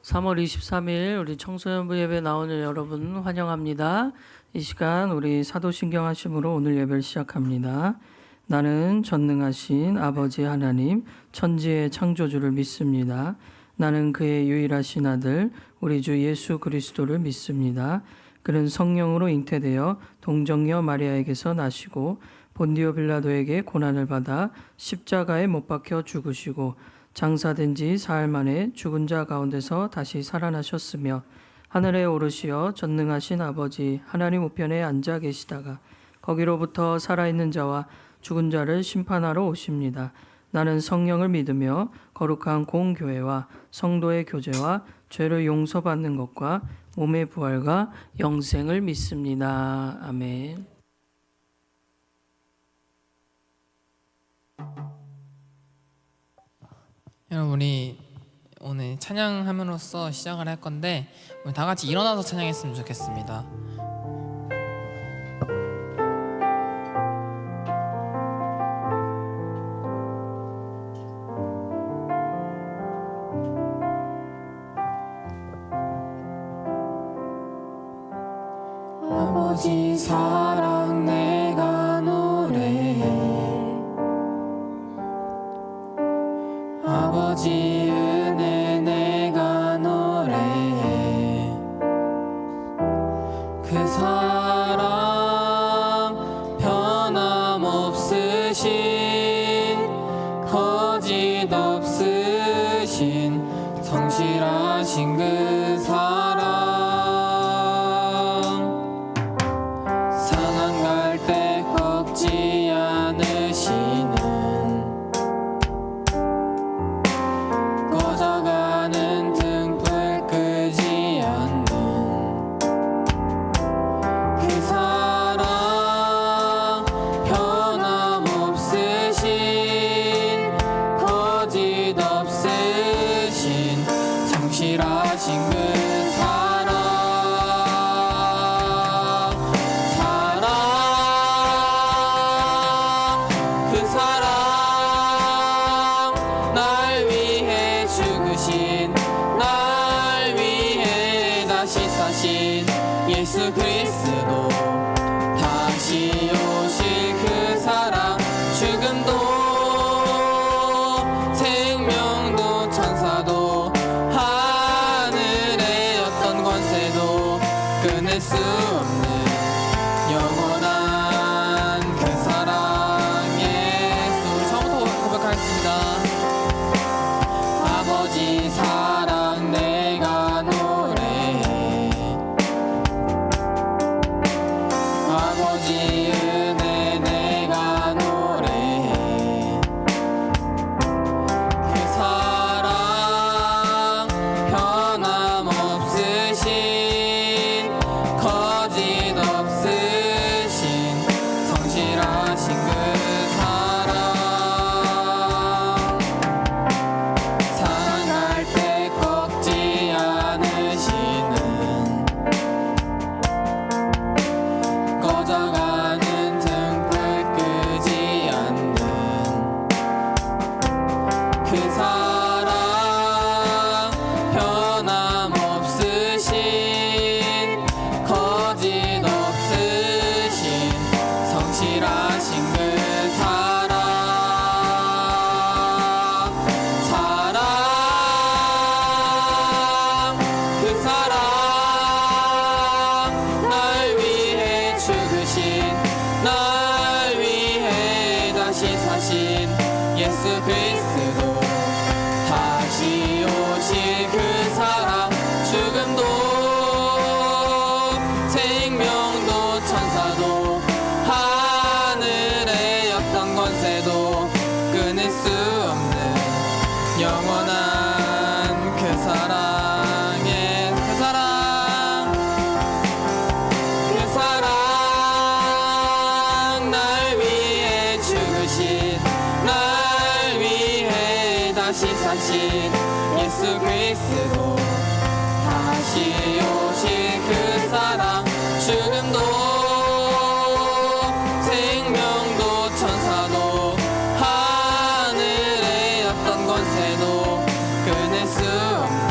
3월 23일 우리 청소년부 예배 나오는 여러분 환영합니다. 이 시간 우리 사도신경 하심으로 오늘 예배를 시작합니다. 나는 전능하신 아버지 하나님 천지의 창조주를 믿습니다. 나는 그의 유일하신 아들 우리 주 예수 그리스도를 믿습니다. 그는 성령으로 잉태되어 동정녀 마리아에게서 나시고 본디오 빌라도에게 고난을 받아 십자가에 못 박혀 죽으시고 장사된 지 사흘 만에 죽은 자 가운데서 다시 살아나셨으며 하늘에 오르시어 전능하신 아버지 하나님 우편에 앉아 계시다가 거기로부터 살아있는 자와 죽은 자를 심판하러 오십니다. 나는 성령을 믿으며 거룩한 공교회와 성도의 교제와 죄를 용서받는 것과 몸의 부활과 영생을 믿습니다. 아멘. 여러분, 우리 오늘 찬양함으로써 시작을 할 건데 우리 다 같이 일어나서 찬양했으면 좋겠습니다. 아버지 사랑 내가 노래해, 아버지 은혜 내가 노래해. 그 사랑 변함없으신 거짓 없으신 성실하신 그 사랑, 상한 갈 때 꺾지 않으시는 꺼져가는 등불 끄지 않는 그 사랑, 변함없으신 거짓 없으신 성실하신 그 사랑, 사랑, 그 사랑, 날 위해 죽으신, 날 위해 다시 사신 예수 그리스도, 다시 오실 그 사랑, 죽음도 생명도 천사도 하늘의 어떤 권세도 끊을 수 없는 영원한 그 사랑 예수. 처음부터 고백하겠습니다. 아버지 사랑 내가 노래해, 아버지 은혜 내가 노래해. 그 사랑 변함없으신 거짓 없으신 성실하신 그 사랑, 상할 때 꺾지 않으시는 꺼져가는 등불 끄지 않는 그 사랑, 변함없으신 거짓 없으신 성실하신 그 사랑, 사랑, 그 사랑, 날 위해 죽으신, 날 위해 다시 사신 예수 그리스도, 다시 오실 그 사랑, 죽음도 생명도 천사도 하늘의 어떤 권세도 끊을 수 없는 영원한 그 사랑의 그 사랑, 그 사랑, 날 위해 죽으신, 날 위해 다시 사신 예수 그리스도, 다시 오실 그 사랑, 죽음도 생명도 천사도 하늘의 어떤 권세도 끊을 수 없는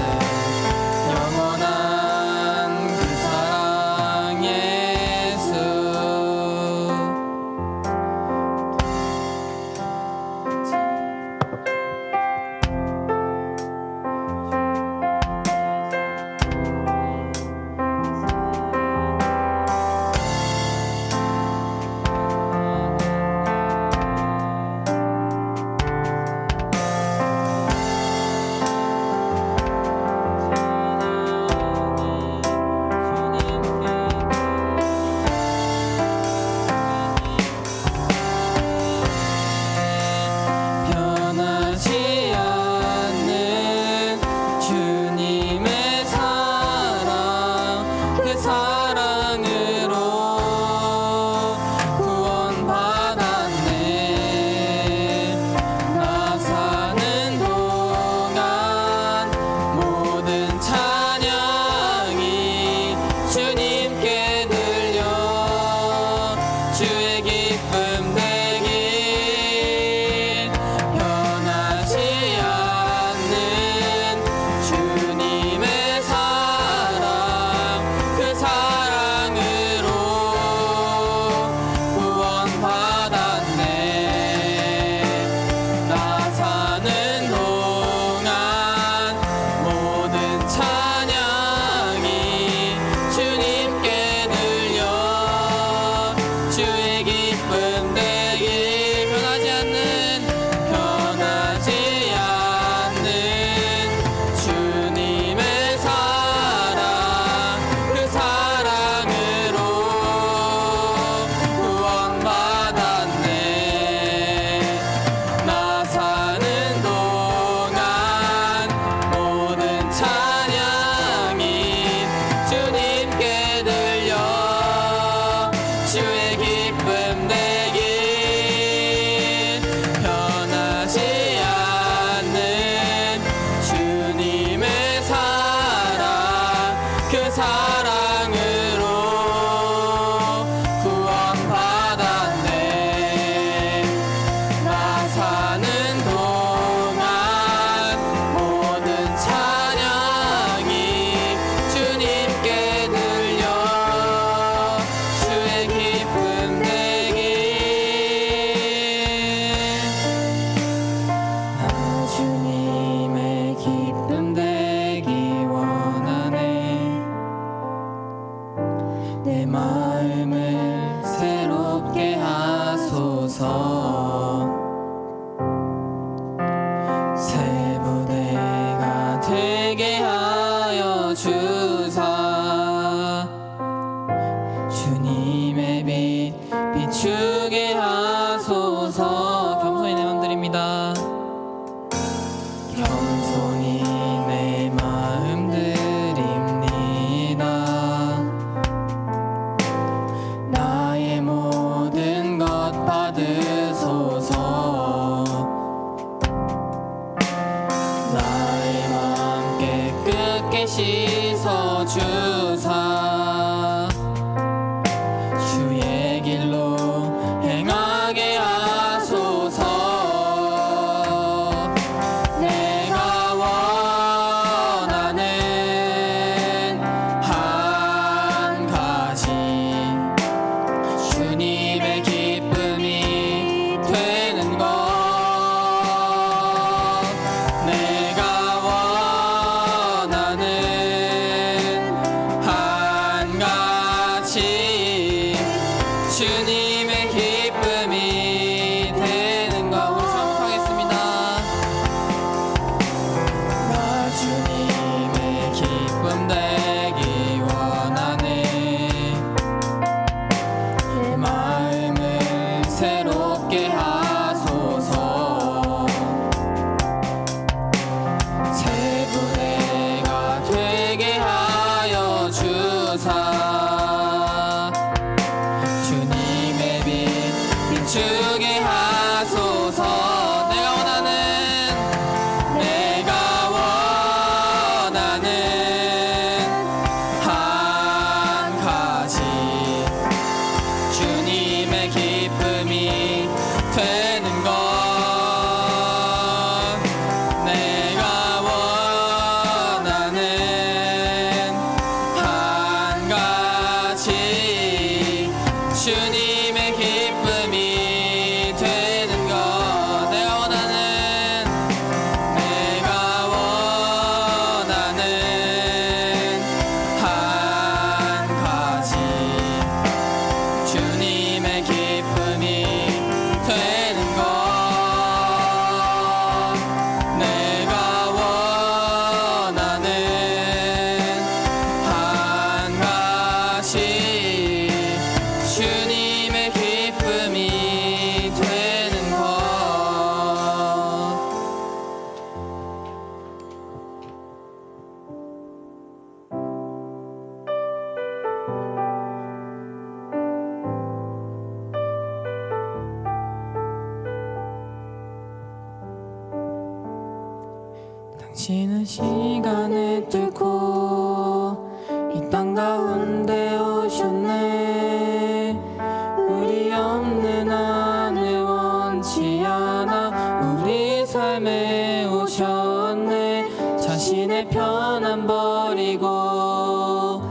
마음 깨끗게 씻어주사 주의 길로 행하게 하소서. 내가 원하는 한 가지 주님의 기쁨이 되는 것. 내가 원하는 한 가지 주님의 기쁨이 되는 것. 우리 반복하겠습니다. 나 주님의 기쁨 되기 원하네. 마음을 새롭게 하소서. 새 부대가 되게 하여 주사 주님의 빛 비추게 하소서. 내가 원하는 한 가지 주님의 기쁨이 되는 것. 내가 원하는 한 가지 주님의 기쁨이 되는 것. 내가 원하는 한 가지 주님의 기쁨이 되는 것. 내가 원하는 한 가지 주님의 기쁨이 되는 것. 당신은 시간을 뚫고 이 땅 가운데 오셨네. 우리 없는 한을 원치 않아 우리 삶에 오셨네. 자신의 편안 버리고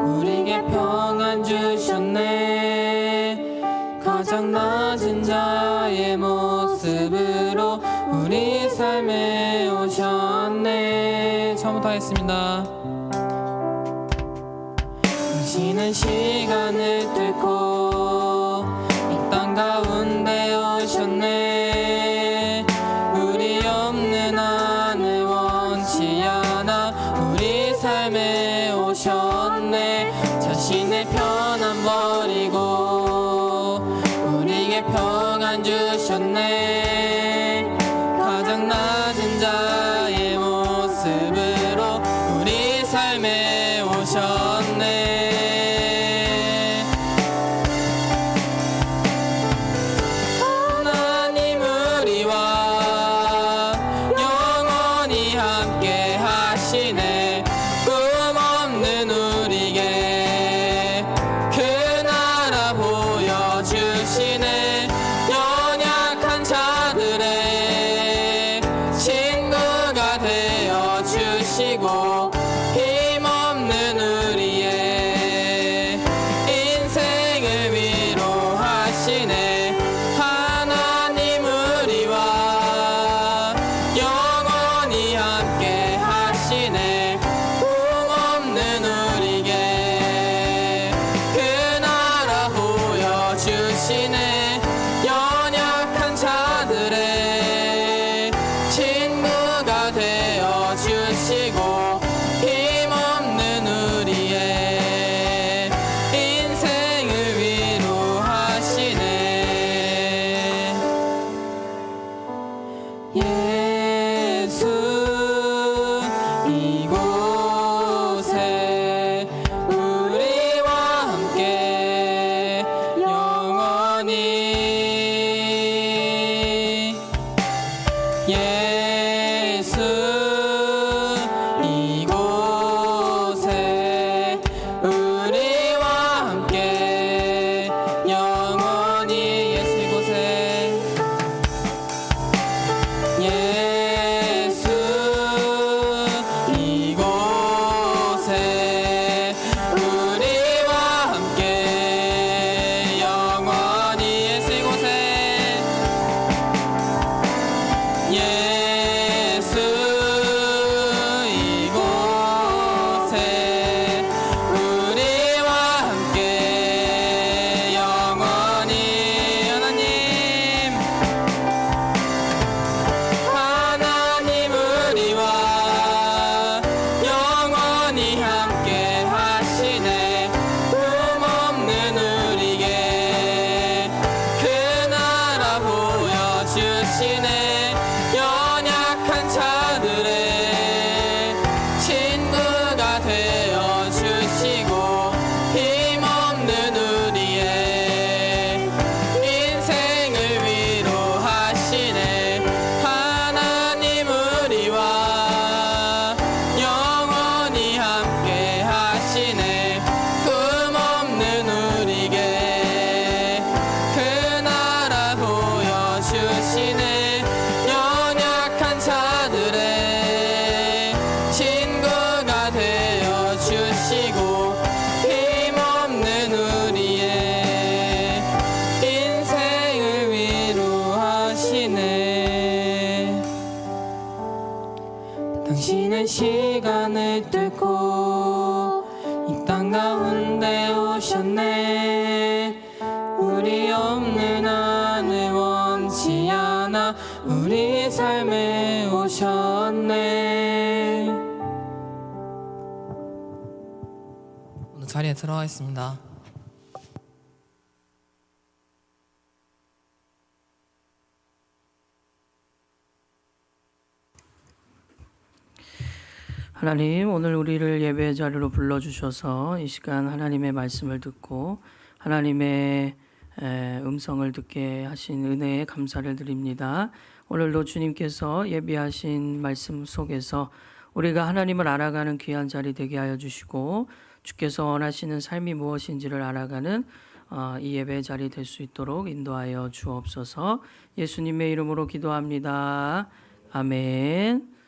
우리에게 평안 주셨네. 가장 낮은 자의 모습으로 우리 삶에 오셨네. 처음부터 하겠습니다. 당신은 시간을 뚫고 이 땅 가운데 오셨네. 우리 없는 한을 원치 않아 우리 삶에 오셨네. 자신의 편안 버리고 우리에게 평안 주셨네. 가장 낮은 자의 모습으로 우리 삶에 오셨네. 하나님 우리와 영원히 함께 하시네. 꿈 없는 우리에게 그 나라 보여주시네. 연약한 자들의 친구가 되어 주시고 힘없는 우리의 인생을 위로하시네. 하나님 우리와 영원히 함께 하시네. 꿈 없는 우리에게 그 나라 보여주시네. 연약한 자들의 친구가 되어 주시고 당신은 시간을 뚫고 이 땅 가운데 오셨네. 우리 없는 안을 원치 않아 우리의 삶에 오셨네. 오늘 자리에 들어가겠습니다. 하나님, 오늘 우리를 예배의 자리로 불러주셔서 이 시간 하나님의 말씀을 듣고 하나님의 음성을 듣게 하신 은혜에 감사를 드립니다. 오늘도 주님께서 예비하신 말씀 속에서 우리가 하나님을 알아가는 귀한 자리 되게 하여 주시고 주께서 원하시는 삶이 무엇인지를 알아가는 이 예배의 자리 될 수 있도록 인도하여 주옵소서. 예수님의 이름으로 기도합니다. 아멘.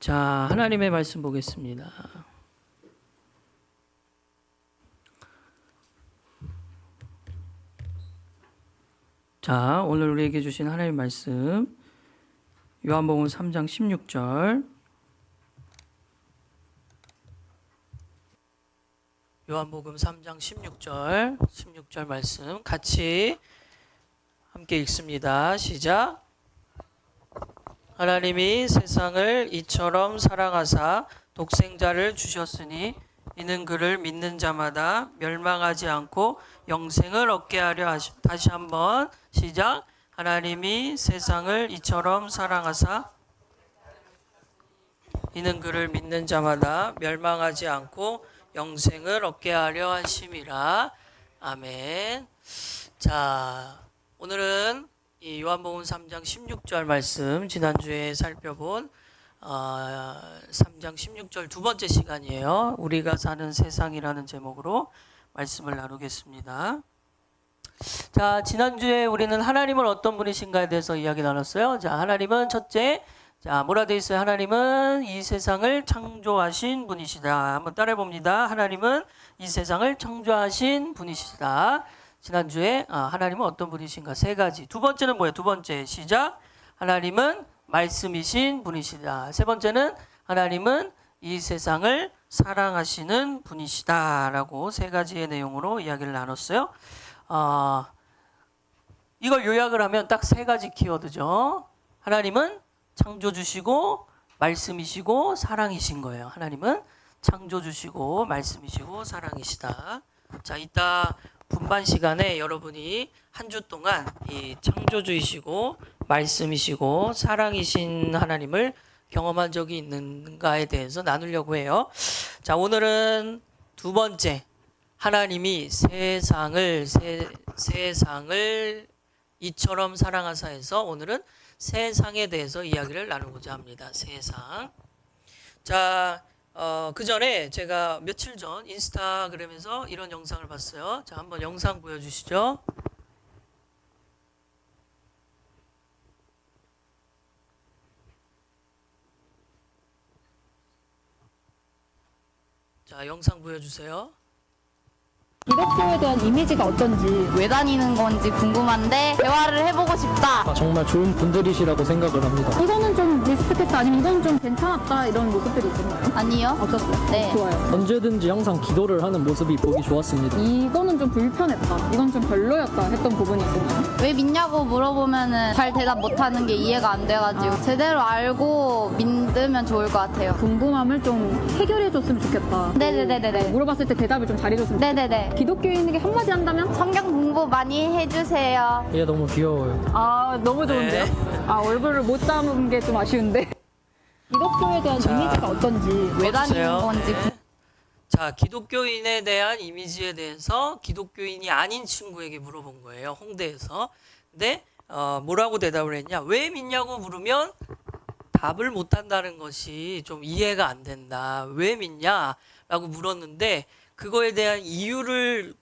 자, 하나님의 말씀 보겠습니다. 자, 오늘 우리에게 주신 하나님의 말씀 요한복음 3장 16절. 요한복음 3장 16절 말씀 같이 함께 읽습니다. 시작. 하나님이 세상을 이처럼 사랑하사 독생자를 주셨으니 이는 그를 믿는 자마다 멸망하지 않고 영생을 얻게 하려 하시. 다시 한번 시작. 하나님이 세상을 이처럼 사랑하사 이는 그를 믿는 자마다 멸망하지 않고 영생을 얻게 하려 하심이라. 아멘. 자, 오늘은 이 요한복음 3장 16절 말씀 지난주에 살펴본 3장 16절 두 번째 시간이에요. 우리가 사는 세상이라는 제목으로 말씀을 나누겠습니다. 자, 지난주에 우리는 하나님은 어떤 분이신가에 대해서 이야기 나눴어요. 자, 하나님은 첫째, 자, 뭐라 되어 있어요? 하나님은 이 세상을 창조하신 분이시다. 한번 따라해 봅니다. 하나님은 이 세상을 창조하신 분이시다. 지난주에 하나님은 어떤 분이신가 세 가지. 두 번째는 뭐예요? 두 번째 시작. 하나님은 말씀이신 분이시다. 세 번째는 하나님은 이 세상을 사랑하시는 분이시다라고 세 가지의 내용으로 이야기를 나눴어요. 이걸 요약을 하면 딱 세 가지 키워드죠. 하나님은 창조주시고 말씀이시고 사랑이신 거예요. 하나님은 창조주시고 말씀이시고 사랑이시다. 자, 이따 분반 시간에 여러분이 한 주 동안 이 창조주이시고 말씀이시고 사랑이신 하나님을 경험한 적이 있는가에 대해서 나누려고 해요. 자, 오늘은 두 번째, 하나님이 세상을 이처럼 사랑하사에서 오늘은 세상에 대해서 이야기를 나누고자 합니다. 세상. 자, 그 전에 제가 며칠 전 인스타그램에서 이런 영상을 봤어요. 자, 한번 영상 보여주시죠. 자, 영상 보여주세요. 기독교에 대한 이미지가 어떤지 왜 다니는 건지 궁금한데 대화를 해보고 싶다. 정말 좋은 분들이시라고 생각을 합니다. 이거는 좀 리스펙했다 아니면 이건 좀 괜찮았다 이런 모습들이 있었나요? 아니요. 어떻어요? 네. 좋아요. 언제든지 항상 기도를 하는 모습이 보기 좋았습니다. 이거는 좀 불편했다 이건 좀 별로였다 했던 부분이 있었나요? 왜 믿냐고 물어보면은 잘 대답 못하는 게 이해가 안 돼가지고 제대로 알고 믿으면 좋을 것 같아요. 궁금함을 좀 해결해줬으면 좋겠다. 네네네네. 물어봤을 때 대답을 좀 잘해줬으면 좋겠다. 네네네. 기독교인에게 한마디 한다면? 성경 공부 많이 해주세요. 얘 너무 귀여워요. 아 너무 좋은데요? 아 얼굴을 못 담은 게 좀 아쉬운데 기독교에 대한 자, 이미지가 어떤지 왜 다니는 보여주세요. 건지 네. 자, 기독교인에 대한 이미지에 대해서 기독교인이 아닌 친구에게 물어본 거예요. 홍대에서. 근데 뭐라고 대답을 했냐? 왜 믿냐고 물으면 답을 못한다는 것이 좀 이해가 안 된다. 왜 믿냐라고 물었는데 그거에 대한 이유를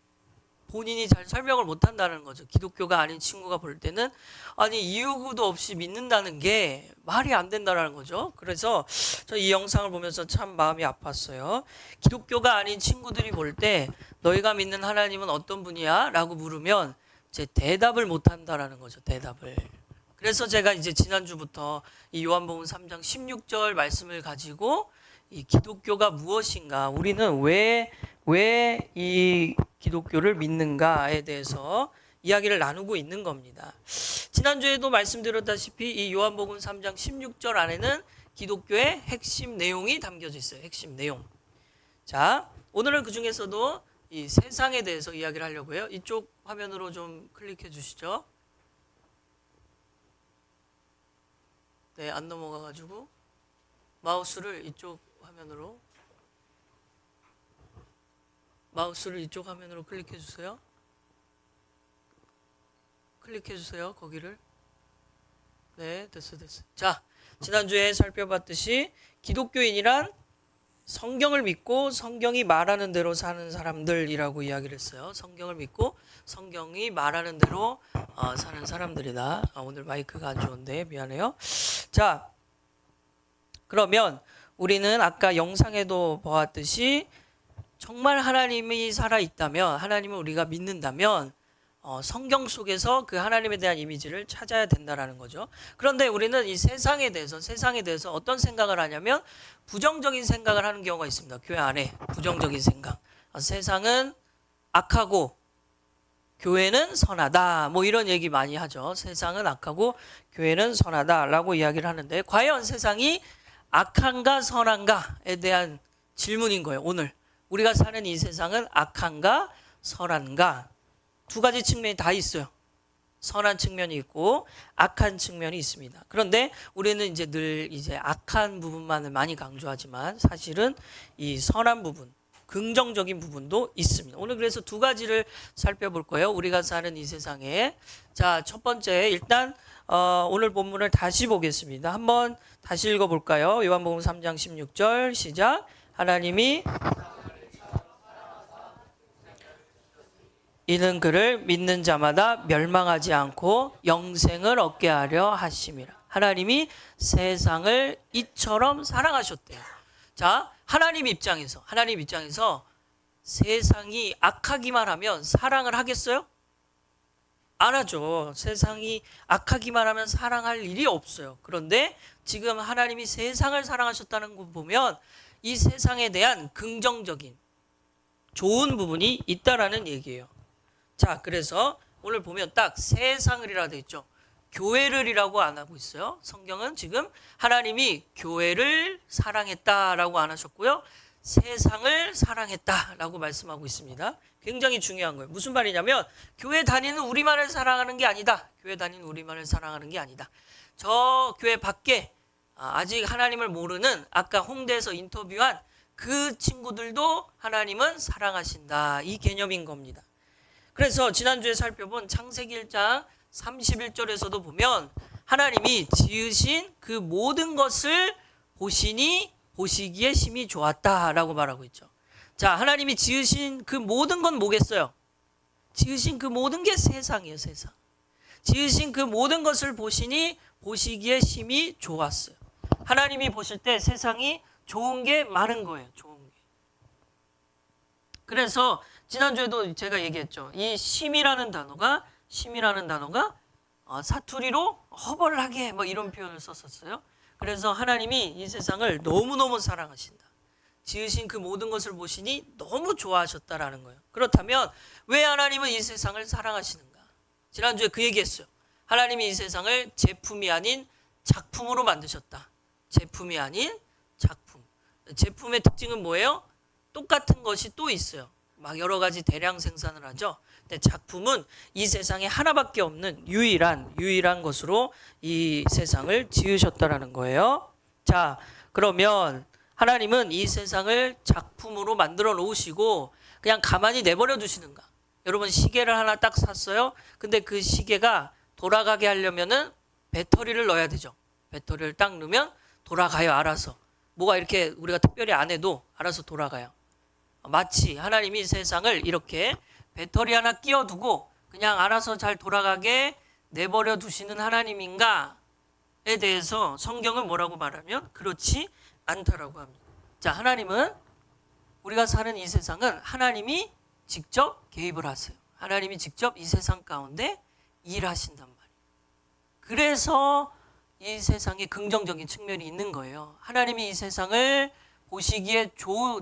본인이 잘 설명을 못한다는 거죠. 기독교가 아닌 친구가 볼 때는 아니 이유도 없이 믿는다는 게 말이 안 된다는 거죠. 그래서 저 이 영상을 보면서 참 마음이 아팠어요. 기독교가 아닌 친구들이 볼 때 너희가 믿는 하나님은 어떤 분이야? 라고 물으면 이제 대답을 못한다라는 거죠. 대답을. 그래서 제가 이제 지난주부터 이 요한복음 3장 16절 말씀을 가지고 이 기독교가 무엇인가, 우리는 왜 이 기독교를 믿는가에 대해서 이야기를 나누고 있는 겁니다. 지난주에도 말씀드렸다시피 이 요한복음 3장 16절 안에는 기독교의 핵심 내용이 담겨져 있어요. 핵심 내용. 자, 오늘은 그 중에서도 이 세상에 대해서 이야기를 하려고 해요. 이쪽 화면으로 좀 클릭해 주시죠. 네, 안 넘어가가지고 마우스를 이쪽 화면으로 클릭해 주세요. 클릭해 주세요. 거기를. 네, 됐어. 자, 지난주에 살펴봤듯이 기독교인이란 성경을 믿고 성경이 말하는 대로 사는 사람들이라고 이야기를 했어요. 성경을 믿고 성경이 말하는 대로 사는 사람들이다. 오늘 마이크가 안 좋은데 미안해요. 자, 그러면 우리는 아까 영상에도 보았듯이 정말 하나님이 살아있다면, 하나님을 우리가 믿는다면 성경 속에서 그 하나님에 대한 이미지를 찾아야 된다라는 거죠. 그런데 우리는 이 세상에 대해서 어떤 생각을 하냐면 부정적인 생각을 하는 경우가 있습니다. 교회 안에 부정적인 생각. 세상은 악하고 교회는 선하다. 뭐 이런 얘기 많이 하죠. 세상은 악하고 교회는 선하다라고 이야기를 하는데, 과연 세상이 악한가 선한가에 대한 질문인 거예요. 오늘 우리가 사는 이 세상은 악한가 선한가, 두 가지 측면이 다 있어요. 선한 측면이 있고 악한 측면이 있습니다. 그런데 우리는 이제 늘 악한 부분만을 많이 강조하지만 사실은 이 선한 부분, 긍정적인 부분도 있습니다. 오늘 그래서 두 가지를 살펴볼 거예요. 우리가 사는 이 세상에. 자, 첫 번째, 일단 오늘 본문을 다시 보겠습니다. 한번 다시 읽어볼까요? 요한복음 3장 16절 시작. 하나님이 이는 그를 믿는 자마다 멸망하지 않고 영생을 얻게 하려 하심이라. 하나님이 세상을 이처럼 사랑하셨대요. 자, 하나님 입장에서 세상이 악하기만 하면 사랑을 하겠어요? 안 하죠. 세상이 악하기만 하면 사랑할 일이 없어요. 그런데 지금 하나님이 세상을 사랑하셨다는 거 보면 이 세상에 대한 긍정적인 좋은 부분이 있다라는 얘기예요. 자, 그래서 오늘 보면 딱 세상을이라 되어 있죠. 교회를이라고 안 하고 있어요. 성경은 지금 하나님이 교회를 사랑했다라고 안 하셨고요. 세상을 사랑했다라고 말씀하고 있습니다. 굉장히 중요한 거예요. 무슨 말이냐면 교회 다니는 우리만을 사랑하는 게 아니다. 저 교회 밖에 아직 하나님을 모르는, 아까 홍대에서 인터뷰한 그 친구들도 하나님은 사랑하신다. 이 개념인 겁니다. 그래서 지난주에 살펴본 창세기 1장 31절에서도 보면 하나님이 지으신 그 모든 것을 보시기에 심히 좋았다라고 말하고 있죠. 자, 하나님이 지으신 그 모든 건 뭐겠어요? 지으신 그 모든 게 세상이에요, 세상. 지으신 그 모든 것을 보시기에 심히 좋았어요. 하나님이 보실 때 세상이 좋은 게 많은 거예요, 좋은 게. 그래서 지난주에도 제가 얘기했죠. 이 심이라는 단어가 사투리로 허벌하게 뭐 이런 표현을 썼었어요. 그래서 하나님이 이 세상을 너무너무 사랑하신다. 지으신 그 모든 것을 보시니 너무 좋아하셨다라는 거예요. 그렇다면 왜 하나님은 이 세상을 사랑하시는가? 지난주에 그 얘기했어요. 하나님이 이 세상을 제품이 아닌 작품으로 만드셨다. 제품이 아닌 작품. 제품의 특징은 뭐예요? 똑같은 것이 또 있어요. 막 여러 가지 대량 생산을 하죠. 근데 작품은 이 세상에 하나밖에 없는 유일한 것으로 이 세상을 지으셨다라는 거예요. 자, 그러면 하나님은 이 세상을 작품으로 만들어 놓으시고 그냥 가만히 내버려 두시는가? 여러분, 시계를 하나 딱 샀어요. 근데 그 시계가 돌아가게 하려면은 배터리를 넣어야 되죠. 배터리를 딱 넣으면 돌아가요, 알아서. 뭐가 이렇게 우리가 특별히 안 해도 알아서 돌아가요. 마치 하나님이 세상을 이렇게 배터리 하나 끼워두고 그냥 알아서 잘 돌아가게 내버려 두시는 하나님인가에 대해서 성경은 뭐라고 말하면 그렇지 않다라고 합니다. 자, 하나님은, 우리가 사는 이 세상은 하나님이 직접 개입을 하세요. 하나님이 직접 이 세상 가운데 일하신단 말이에요. 그래서 이 세상에 긍정적인 측면이 있는 거예요. 하나님이 이 세상을 보시기에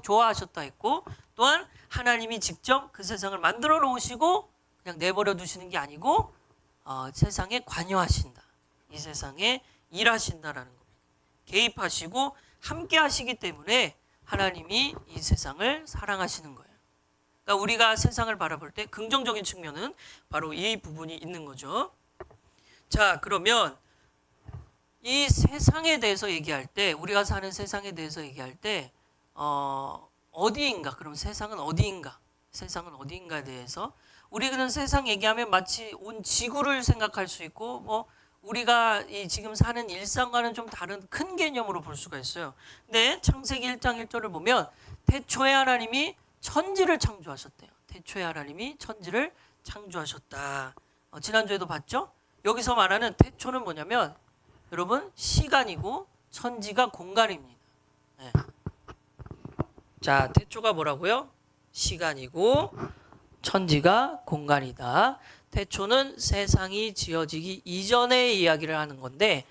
좋아하셨다 했고, 또한 하나님이 직접 그 세상을 만들어 놓으시고 그냥 내버려 두시는 게 아니고 세상에 관여하신다. 이 세상에 일하신다라는 겁니다. 개입하시고 함께 하시기 때문에 하나님이 이 세상을 사랑하시는 거예요. 그러니까 우리가 세상을 바라볼 때 긍정적인 측면은 바로 이 부분이 있는 거죠. 자, 그러면 이 세상에 대해서 얘기할 때, 우리가 사는 세상에 대해서 얘기할 때 어디인가? 그럼 세상은 어디인가? 세상은 어디인가에 대해서 우리는 세상 얘기하면 마치 온 지구를 생각할 수 있고, 뭐 우리가 이 지금 사는 일상과는 좀 다른 큰 개념으로 볼 수가 있어요. 근데 창세기 1장 1절을 보면 태초에 하나님이 천지를 창조하셨대요. 태초에 하나님이 천지를 창조하셨다. 지난주에도 봤죠? 여기서 말하는 태초는 뭐냐면 여러분 시간이고 천지가 공간입니다. 네. 자, 태초가 뭐라고요? 시간이고 천지가 공간이다. 태초는 세상이 지어지기 이전의 이야기를 하는 건데,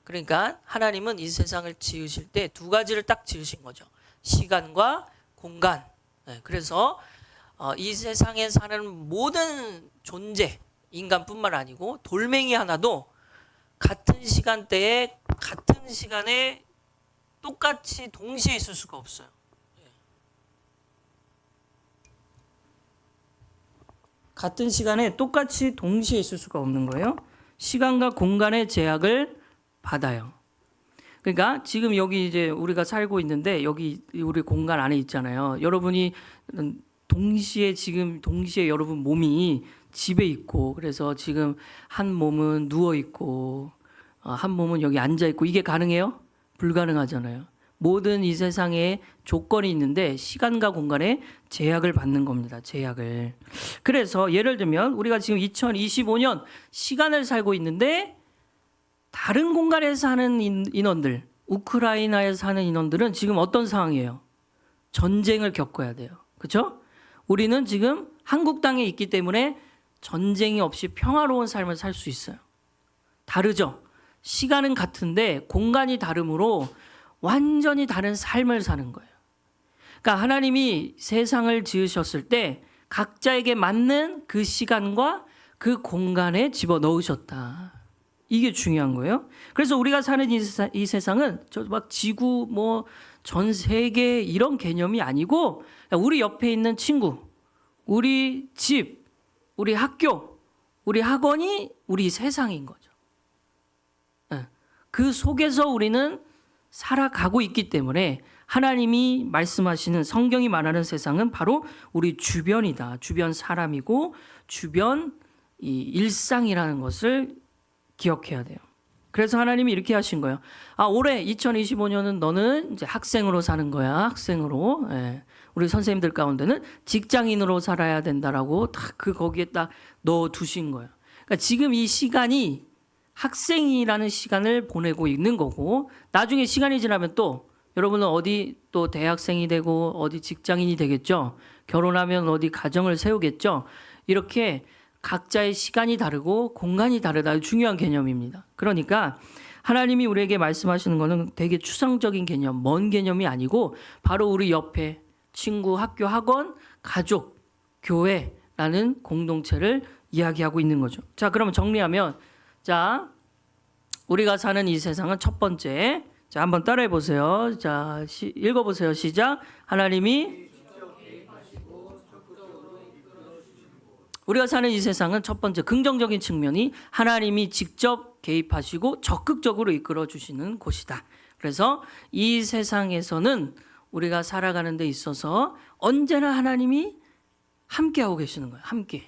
그러니까 하나님은 이 세상을 지으실 때 두 가지를 딱 지으신 거죠. 시간과 공간. 네, 그래서 이 세상에 사는 모든 존재, 인간뿐만 아니고 돌멩이 하나도 같은 시간대에 같은 시간에 똑같이 동시에 있을 수가 없어요. 같은 시간에 똑같이 동시에 있을 수가 없는 거예요. 시간과 공간의 제약을 받아요. 그러니까 지금 여기 이제 우리가 살고 있는데 여기 우리 공간 안에 있잖아요. 여러분이 동시에 여러분 몸이 집에 있고, 그래서 지금 한 몸은 누워 있고 한 몸은 여기 앉아 있고, 이게 가능해요? 불가능하잖아요. 모든 이 세상에 조건이 있는데 시간과 공간에 제약을 받는 겁니다. 제약을. 그래서 예를 들면 우리가 지금 2025년 시간을 살고 있는데 다른 공간에 사는 인원들, 우크라이나에 사는 인원들은 지금 어떤 상황이에요? 전쟁을 겪어야 돼요. 그렇죠? 우리는 지금 한국 땅에 있기 때문에 전쟁이 없이 평화로운 삶을 살 수 있어요. 다르죠? 시간은 같은데 공간이 다르므로 완전히 다른 삶을 사는 거예요. 그러니까 하나님이 세상을 지으셨을 때 각자에게 맞는 그 시간과 그 공간에 집어넣으셨다. 이게 중요한 거예요. 그래서 우리가 사는 이 세상은 저 막 지구 뭐 전 세계 이런 개념이 아니고 우리 옆에 있는 친구, 우리 집, 우리 학교, 우리 학원이 우리 세상인 거죠. 그 속에서 우리는 살아가고 있기 때문에 하나님이 말씀하시는, 성경이 말하는 세상은 바로 우리 주변이다. 주변 사람이고 주변 이 일상이라는 것을 기억해야 돼요. 그래서 하나님이 이렇게 하신 거예요. 올해 2025년은 너는 이제 학생으로 사는 거야. 학생으로. 예. 우리 선생님들 가운데는 직장인으로 살아야 된다라고 딱 거기에 딱 넣어 두신 거예요. 그러니까 지금 이 시간이 학생이라는 시간을 보내고 있는 거고, 나중에 시간이 지나면 또 여러분은 어디 또 대학생이 되고 어디 직장인이 되겠죠. 결혼하면 어디 가정을 세우겠죠. 이렇게 각자의 시간이 다르고 공간이 다르다. 중요한 개념입니다. 그러니까 하나님이 우리에게 말씀하시는 거는 되게 추상적인 개념, 먼 개념이 아니고 바로 우리 옆에 친구, 학교, 학원, 가족, 교회라는 공동체를 이야기하고 있는 거죠. 자, 그러면 정리하면, 자, 우리가 사는 이 세상은 첫 번째, 자, 한번 따라해 보세요. 자, 읽어보세요. 시작. 하나님이 우리가 사는 이 세상은 첫 번째 긍정적인 측면이 하나님이 직접 개입하시고 적극적으로 이끌어 주시는 곳이다. 그래서 이 세상에서는 우리가 살아가는 데 있어서 언제나 하나님이 함께하고 계시는 거예요. 함께.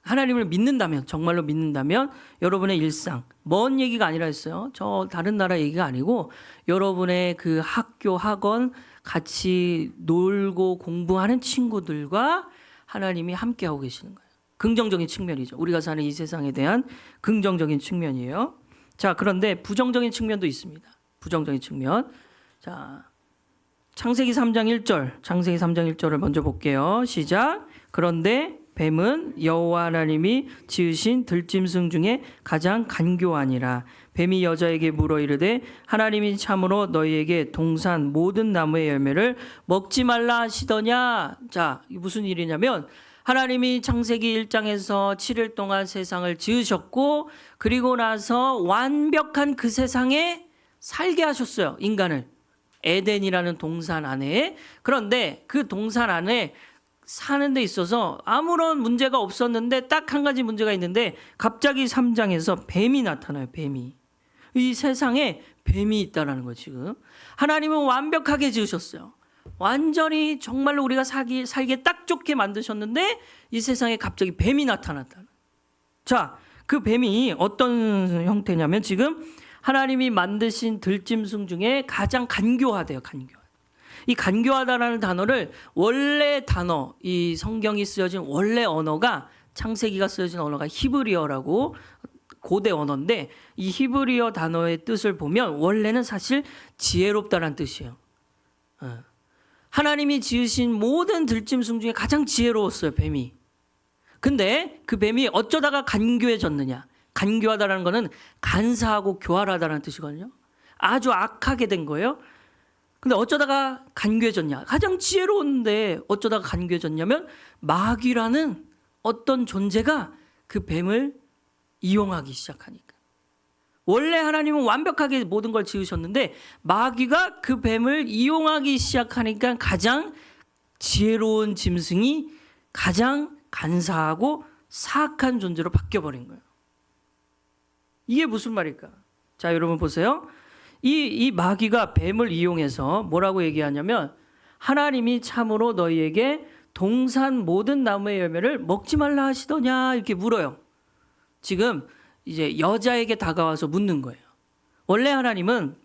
하나님을 믿는다면, 정말로 믿는다면 여러분의 일상, 먼 얘기가 아니라 했어요. 저 다른 나라 얘기가 아니고 여러분의 그 학교, 학원 같이 놀고 공부하는 친구들과 하나님이 함께하고 계시는 거예요. 긍정적인 측면이죠. 우리가 사는 이 세상에 대한 긍정적인 측면이에요. 자, 그런데 부정적인 측면도 있습니다. 부정적인 측면. 자, 창세기 3장 1절, 창세기 3장 1절을 먼저 볼게요. 시작. 그런데 뱀은 여호와 하나님이 지으신 들짐승 중에 가장 간교하니라. 뱀이 여자에게 물어 이르되 하나님이 참으로 너희에게 동산 모든 나무의 열매를 먹지 말라 하시더냐. 자, 이게 무슨 일이냐면 하나님이 창세기 1장에서 7일 동안 세상을 지으셨고 그리고 나서 완벽한 그 세상에 살게 하셨어요. 인간을. 에덴이라는 동산 안에. 그런데 그 동산 안에 사는 데 있어서 아무런 문제가 없었는데 딱 한 가지 문제가 있는데 갑자기 3장에서 뱀이 나타나요. 뱀이. 이 세상에 뱀이 있다라는 거예요. 지금 하나님은 완벽하게 지으셨어요. 완전히 정말로 우리가 살기에 딱 좋게 만드셨는데 이 세상에 갑자기 뱀이 나타났다. 자, 그 뱀이 어떤 형태냐면 지금 하나님이 만드신 들짐승 중에 가장 간교하대요. 이 간교하다라는 단어를 원래 단어, 이 성경이 쓰여진 원래 언어가 창세기가 쓰여진 언어가 히브리어라고 고대 언어인데 이 히브리어 단어의 뜻을 보면 원래는 사실 지혜롭다라는 뜻이에요. 하나님이 지으신 모든 들짐승 중에 가장 지혜로웠어요, 뱀이. 근데 그 뱀이 어쩌다가 간교해졌느냐. 간교하다라는 거는 간사하고 교활하다라는 뜻이거든요. 아주 악하게 된 거예요. 근데 어쩌다가 간교해졌냐. 가장 지혜로운데 어쩌다가 간교해졌냐면 마귀라는 어떤 존재가 그 뱀을 이용하기 시작하니까. 원래 하나님은 완벽하게 모든 걸 지으셨는데 마귀가 그 뱀을 이용하기 시작하니까 가장 지혜로운 짐승이 가장 간사하고 사악한 존재로 바뀌어버린 거예요. 이게 무슨 말일까? 자, 여러분 보세요. 이 마귀가 뱀을 이용해서 뭐라고 얘기하냐면 하나님이 참으로 너희에게 동산 모든 나무의 열매를 먹지 말라 하시더냐 이렇게 물어요. 지금 이제 여자에게 다가와서 묻는 거예요. 원래 하나님은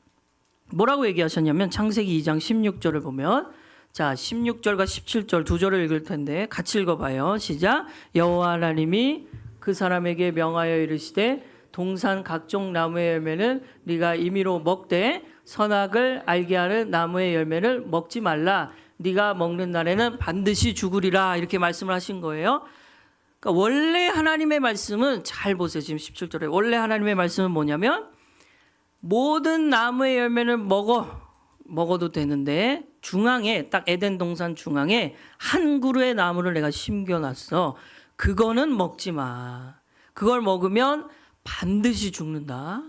뭐라고 얘기하셨냐면 창세기 2장 16절을 보면 자 16절과 17절 두 절을 읽을 텐데 같이 읽어봐요. 시작. 여호와 하나님이 그 사람에게 명하여 이르시되 동산 각종 나무의 열매는 네가 임의로 먹되 선악을 알게 하는 나무의 열매를 먹지 말라. 네가 먹는 날에는 반드시 죽으리라 이렇게 말씀을 하신 거예요. 그러니까 원래 하나님의 말씀은 잘 보세요. 지금 17절에 원래 하나님의 말씀은 뭐냐면 모든 나무의 열매를 먹어도 되는데 중앙에 딱 에덴 동산 중앙에 한 그루의 나무를 내가 심겨놨어. 그거는 먹지 마. 그걸 먹으면 반드시 죽는다.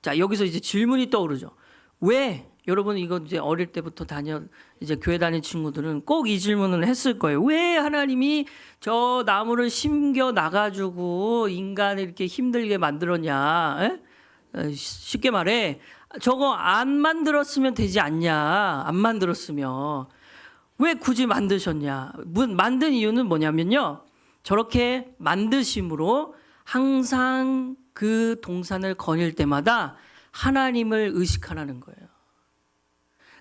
자, 여기서 이제 질문이 떠오르죠. 왜? 여러분 이거 이제 어릴 때부터 이제 교회 다닌 친구들은 꼭 이 질문을 했을 거예요. 왜 하나님이 저 나무를 심겨 놔가지고 인간을 이렇게 힘들게 만들었냐? 쉽게 말해 저거 안 만들었으면 되지 않냐? 안 만들었으면 왜 굳이 만드셨냐? 만든 이유는 뭐냐면요. 저렇게 만드심으로 항상 그 동산을 거닐 때마다 하나님을 의식하라는 거예요.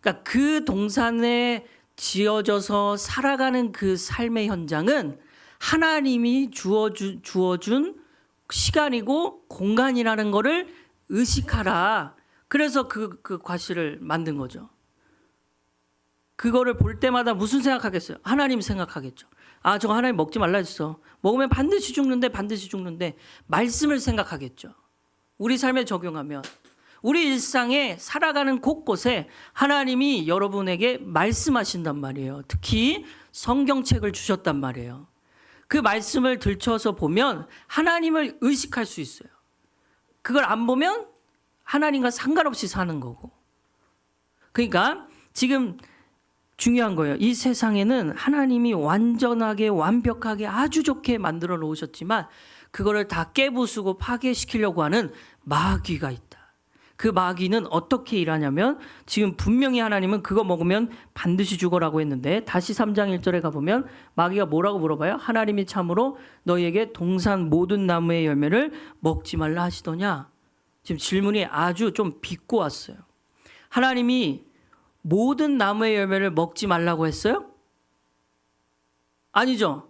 그러니까 그 동산에 지어져서 살아가는 그 삶의 현장은 하나님이 주어준 시간이고 공간이라는 거를 의식하라. 그래서 그 과실을 만든 거죠. 그거를 볼 때마다 무슨 생각하겠어요? 하나님 생각하겠죠. 아, 저거 하나님 먹지 말라 했어. 먹으면 반드시 죽는데 말씀을 생각하겠죠. 우리 삶에 적용하면 우리 일상에 살아가는 곳곳에 하나님이 여러분에게 말씀하신단 말이에요. 특히 성경책을 주셨단 말이에요. 그 말씀을 들춰서 보면 하나님을 의식할 수 있어요. 그걸 안 보면 하나님과 상관없이 사는 거고. 그러니까 지금 중요한 거예요. 이 세상에는 하나님이 완전하게 완벽하게 아주 좋게 만들어 놓으셨지만 그거를 다 깨부수고 파괴시키려고 하는 마귀가 있다. 그 마귀는 어떻게 일하냐면 지금 분명히 하나님은 그거 먹으면 반드시 죽어라고 했는데 다시 3장 1절에 가보면 마귀가 뭐라고 물어봐요? 하나님이 참으로 너희에게 동산 모든 나무의 열매를 먹지 말라 하시더냐? 지금 질문이 아주 좀 빗고 왔어요. 하나님이 모든 나무의 열매를 먹지 말라고 했어요? 아니죠.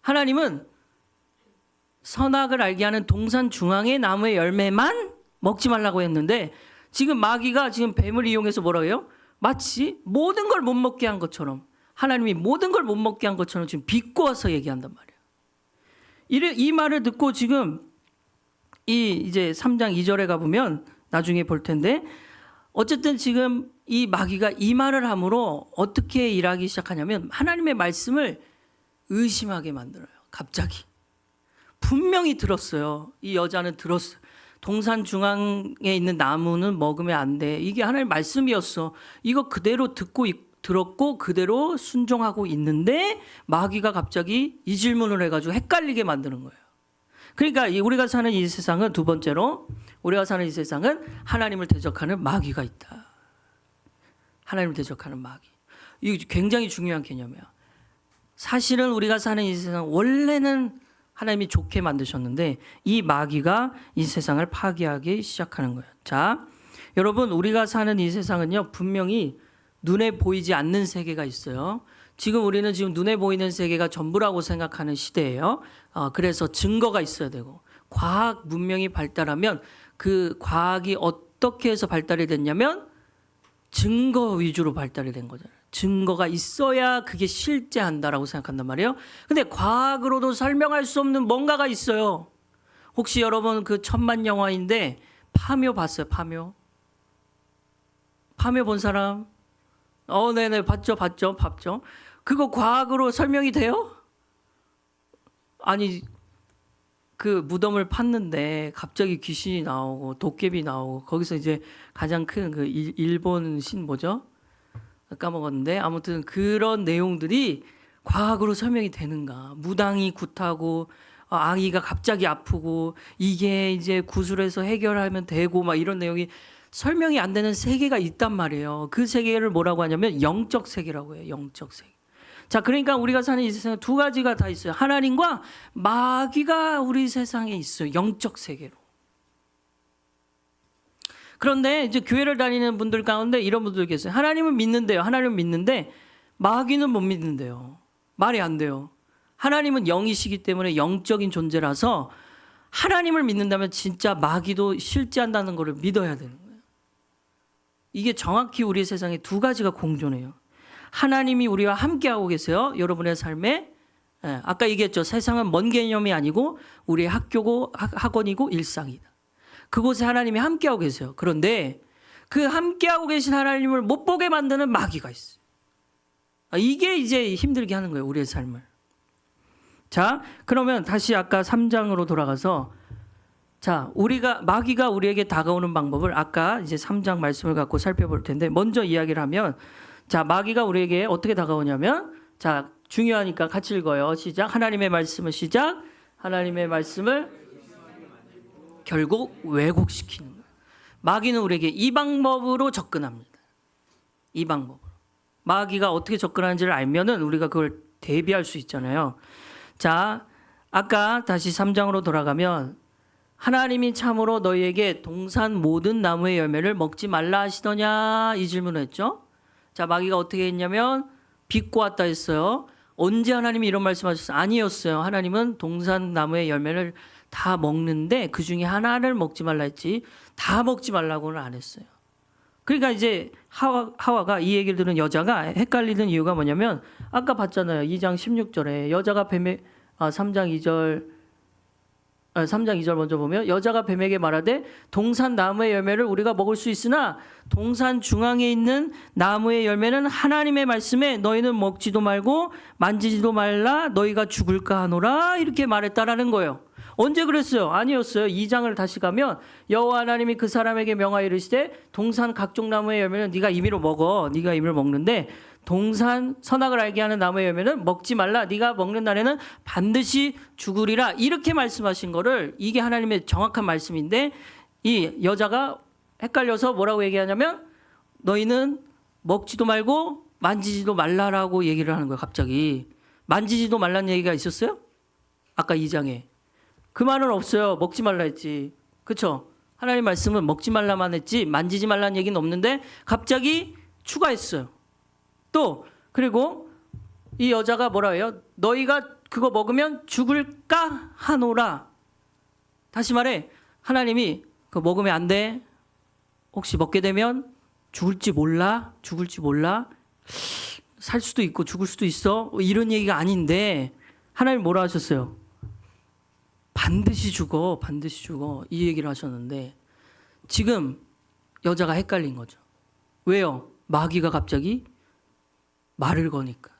하나님은 선악을 알게 하는 동산 중앙의 나무의 열매만 먹지 말라고 했는데 지금 마귀가 지금 뱀을 이용해서 뭐라고 해요? 마치 모든 걸 못 먹게 한 것처럼 하나님이 모든 걸 못 먹게 한 것처럼 지금 비꼬아서 얘기한단 말이에요. 이 말을 듣고 지금 이제 3장 2절에 가보면 나중에 볼 텐데 어쨌든 지금 이 마귀가 이 말을 함으로 어떻게 일하기 시작하냐면 하나님의 말씀을 의심하게 만들어요. 갑자기. 분명히 들었어요. 이 여자는 들었어요. 동산 중앙에 있는 나무는 먹으면 안 돼. 이게 하나님의 말씀이었어. 이거 그대로 들었고 그대로 순종하고 있는데 마귀가 갑자기 이 질문을 해가지고 헷갈리게 만드는 거예요. 그러니까 우리가 사는 이 세상은 두 번째로 우리가 사는 이 세상은 하나님을 대적하는 마귀가 있다. 하나님을 대적하는 마귀. 이거 굉장히 중요한 개념이야. 사실은 우리가 사는 이 세상 원래는 하나님이 좋게 만드셨는데 이 마귀가 이 세상을 파괴하기 시작하는 거예요. 자, 여러분 우리가 사는 이 세상은요 분명히 눈에 보이지 않는 세계가 있어요. 지금 우리는 지금 눈에 보이는 세계가 전부라고 생각하는 시대예요. 그래서 증거가 있어야 되고 과학 문명이 발달하면 그 과학이 어떻게 해서 발달이 됐냐면 증거 위주로 발달이 된 거잖아요. 증거가 있어야 그게 실제한다라고 생각한단 말이에요. 근데 과학으로도 설명할 수 없는 뭔가가 있어요. 혹시 여러분 그 천만 영화인데 파묘 봤어요? 파묘 본 사람? 네네 봤죠. 그거 과학으로 설명이 돼요? 아니 그 무덤을 팠는데 갑자기 귀신이 나오고 도깨비 나오고 거기서 이제 가장 큰 그 일본 신 뭐죠? 까먹었는데 아무튼 그런 내용들이 과학으로 설명이 되는가? 무당이 굿하고 아기가 갑자기 아프고 이게 이제 구술해서 해결하면 되고 막 이런 내용이 설명이 안 되는 세계가 있단 말이에요. 그 세계를 뭐라고 하냐면 영적 세계라고 해요. 영적 세계. 자, 그러니까 우리가 사는 이 세상에 두 가지가 다 있어요. 하나님과 마귀가 우리 세상에 있어요. 영적 세계로. 그런데 이제 교회를 다니는 분들 가운데 이런 분들 계세요. 하나님은 믿는데요. 하나님은 믿는데 마귀는 못 믿는데요. 말이 안 돼요. 하나님은 영이시기 때문에 영적인 존재라서 하나님을 믿는다면 진짜 마귀도 실제한다는 것을 믿어야 되는 거예요. 이게 정확히 우리 세상에 두 가지가 공존해요. 하나님이 우리와 함께하고 계세요. 여러분의 삶에. 아까 얘기했죠. 세상은 먼 개념이 아니고 우리의 학교고 학원이고 일상이다. 그곳에 하나님이 함께하고 계세요. 그런데 그 함께하고 계신 하나님을 못 보게 만드는 마귀가 있어요. 이게 이제 힘들게 하는 거예요. 우리의 삶을. 자, 그러면 다시 아까 3장으로 돌아가서 자, 마귀가 우리에게 다가오는 방법을 아까 이제 3장 말씀을 갖고 살펴볼 텐데 먼저 이야기를 하면 자, 마귀가 우리에게 어떻게 다가오냐면 자, 중요하니까 같이 읽어요. 시작. 하나님의 말씀을 시작. 하나님의 말씀을 결국 왜곡시키는 거예요. 마귀는 우리에게 이 방법으로 접근합니다. 이 방법으로. 마귀가 어떻게 접근하는지를 알면은 우리가 그걸 대비할 수 있잖아요. 자, 아까 다시 3장으로 돌아가면 하나님이 참으로 너희에게 동산 모든 나무의 열매를 먹지 말라 하시더냐 이 질문을 했죠. 자, 마귀가 어떻게 했냐면 비꼬 왔다 했어요. 언제 하나님이 이런 말씀하셨어요? 아니었어요. 하나님은 동산 나무의 열매를 다 먹는데 그 중에 하나를 먹지 말라 했지 다 먹지 말라고는 안 했어요. 그러니까 이제 하와가 이 얘기를 들은 여자가 헷갈리는 이유가 뭐냐면 아까 봤잖아요. 2장 16절에 여자가 3장 2절 먼저 보면 여자가 뱀에게 말하되 동산 나무의 열매를 우리가 먹을 수 있으나 동산 중앙에 있는 나무의 열매는 하나님의 말씀에 너희는 먹지도 말고 만지지도 말라 너희가 죽을까 하노라 이렇게 말했다라는 거예요. 언제 그랬어요? 아니었어요. 2장을 다시 가면 여호와 하나님이 그 사람에게 명하여 이르시되 동산 각종 나무의 열매는 네가 임의로 먹어. 네가 임의로 먹는데 동산 선악을 알게 하는 나무의 열매는 먹지 말라. 네가 먹는 날에는 반드시 죽으리라. 이렇게 말씀하신 거를 이게 하나님의 정확한 말씀인데 이 여자가 헷갈려서 뭐라고 얘기하냐면 너희는 먹지도 말고 만지지도 말라라고 얘기를 하는 거예요. 갑자기. 만지지도 말라는 얘기가 있었어요? 아까 2장에. 그 말은 없어요. 먹지 말라 했지. 그렇죠? 하나님 말씀은 먹지 말라만 했지 만지지 말라는 얘기는 없는데 갑자기 추가했어요. 또 그리고 이 여자가 뭐라 해요? 너희가 그거 먹으면 죽을까 하노라. 다시 말해 하나님이 그거 먹으면 안 돼. 혹시 먹게 되면 죽을지 몰라. 살 수도 있고 죽을 수도 있어. 이런 얘기가 아닌데 하나님 뭐라 하셨어요? 반드시 죽어, 반드시 죽어 이 얘기를 하셨는데 지금 여자가 헷갈린 거죠. 왜요? 마귀가 갑자기 말을 거니까.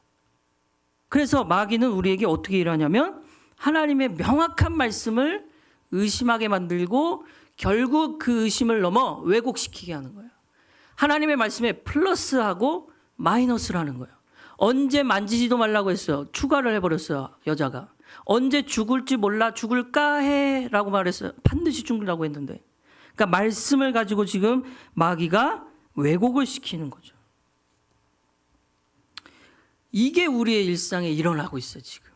그래서 마귀는 우리에게 어떻게 일하냐면 하나님의 명확한 말씀을 의심하게 만들고 결국 그 의심을 넘어 왜곡시키게 하는 거예요. 하나님의 말씀에 플러스하고 마이너스를 하는 거예요. 언제 만지지도 말라고 했어요. 추가를 해버렸어요. 여자가. 언제 죽을지 몰라 죽을까 해라고 말했어요. 반드시 죽는다고 했는데. 그러니까 말씀을 가지고 지금 마귀가 왜곡을 시키는 거죠. 이게 우리의 일상에 일어나고 있어요. 지금.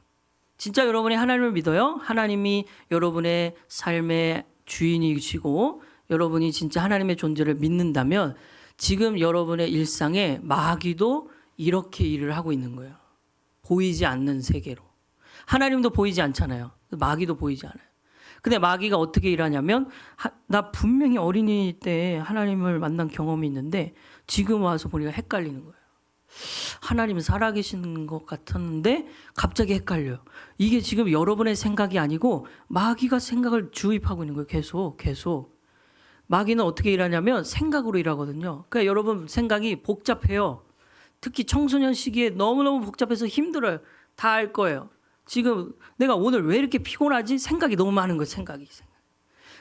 진짜 여러분이 하나님을 믿어요? 하나님이 여러분의 삶의 주인이시고 여러분이 진짜 하나님의 존재를 믿는다면 지금 여러분의 일상에 마귀도 이렇게 일을 하고 있는 거예요. 보이지 않는 세계로. 하나님도 보이지 않잖아요. 마귀도 보이지 않아요. 근데 마귀가 어떻게 일하냐면 나 분명히 어린이 때 하나님을 만난 경험이 있는데 지금 와서 보니까 헷갈리는 거예요. 하나님은 살아계시는 것 같았는데 갑자기 헷갈려요. 이게 지금 여러분의 생각이 아니고 마귀가 생각을 주입하고 있는 거예요. 계속. 마귀는 어떻게 일하냐면 생각으로 일하거든요. 그러니까 여러분 생각이 복잡해요. 특히 청소년 시기에 너무너무 복잡해서 힘들어요. 다 알 거예요. 지금 내가 오늘 왜 이렇게 피곤하지? 생각이 너무 많은 거예요. 생각이.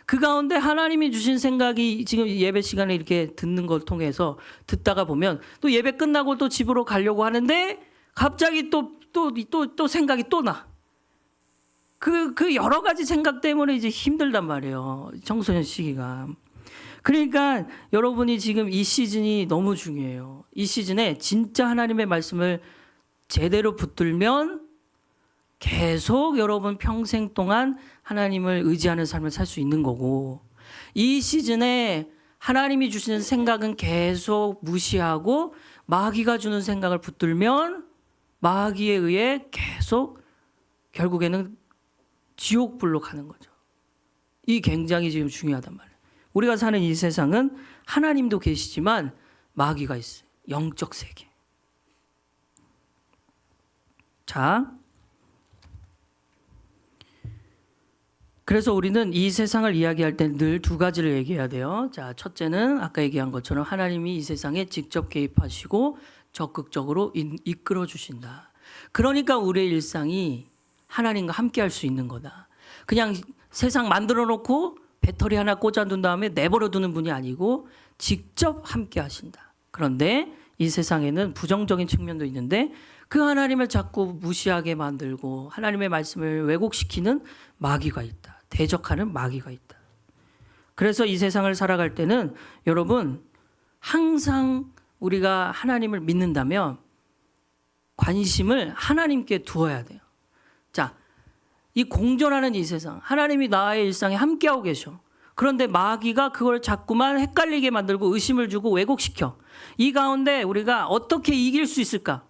그 가운데 하나님이 주신 생각이 지금 예배 시간에 이렇게 듣는 걸 통해서 듣다가 보면 또 예배 끝나고 또 집으로 가려고 하는데 갑자기 또 생각이 또 나. 그 여러 가지 생각 때문에 이제 힘들단 말이에요. 청소년 시기가. 그러니까 여러분이 지금 이 시즌이 너무 중요해요. 이 시즌에 진짜 하나님의 말씀을 제대로 붙들면 계속 여러분 평생 동안 하나님을 의지하는 삶을 살 수 있는 거고 이 시즌에 하나님이 주시는 생각은 계속 무시하고 마귀가 주는 생각을 붙들면 마귀에 의해 계속 결국에는 지옥불로 가는 거죠. 이 굉장히 지금 중요하단 말이에요. 우리가 사는 이 세상은 하나님도 계시지만 마귀가 있어요. 영적 세계. 자, 그래서 우리는 이 세상을 이야기할 때 늘 두 가지를 얘기해야 돼요. 자, 첫째는 아까 얘기한 것처럼 하나님이 이 세상에 직접 개입하시고 적극적으로 이끌어 주신다. 그러니까 우리의 일상이 하나님과 함께 할 수 있는 거다. 그냥 세상 만들어 놓고 배터리 하나 꽂아둔 다음에 내버려 두는 분이 아니고 직접 함께 하신다. 그런데 이 세상에는 부정적인 측면도 있는데 그 하나님을 자꾸 무시하게 만들고 하나님의 말씀을 왜곡시키는 마귀가 있다. 대적하는 마귀가 있다. 그래서 이 세상을 살아갈 때는 여러분 항상 우리가 하나님을 믿는다면 관심을 하나님께 두어야 돼요. 자, 이 공존하는 이 세상, 하나님이 나의 일상에 함께하고 계셔. 그런데 마귀가 그걸 자꾸만 헷갈리게 만들고 의심을 주고 왜곡시켜. 이 가운데 우리가 어떻게 이길 수 있을까?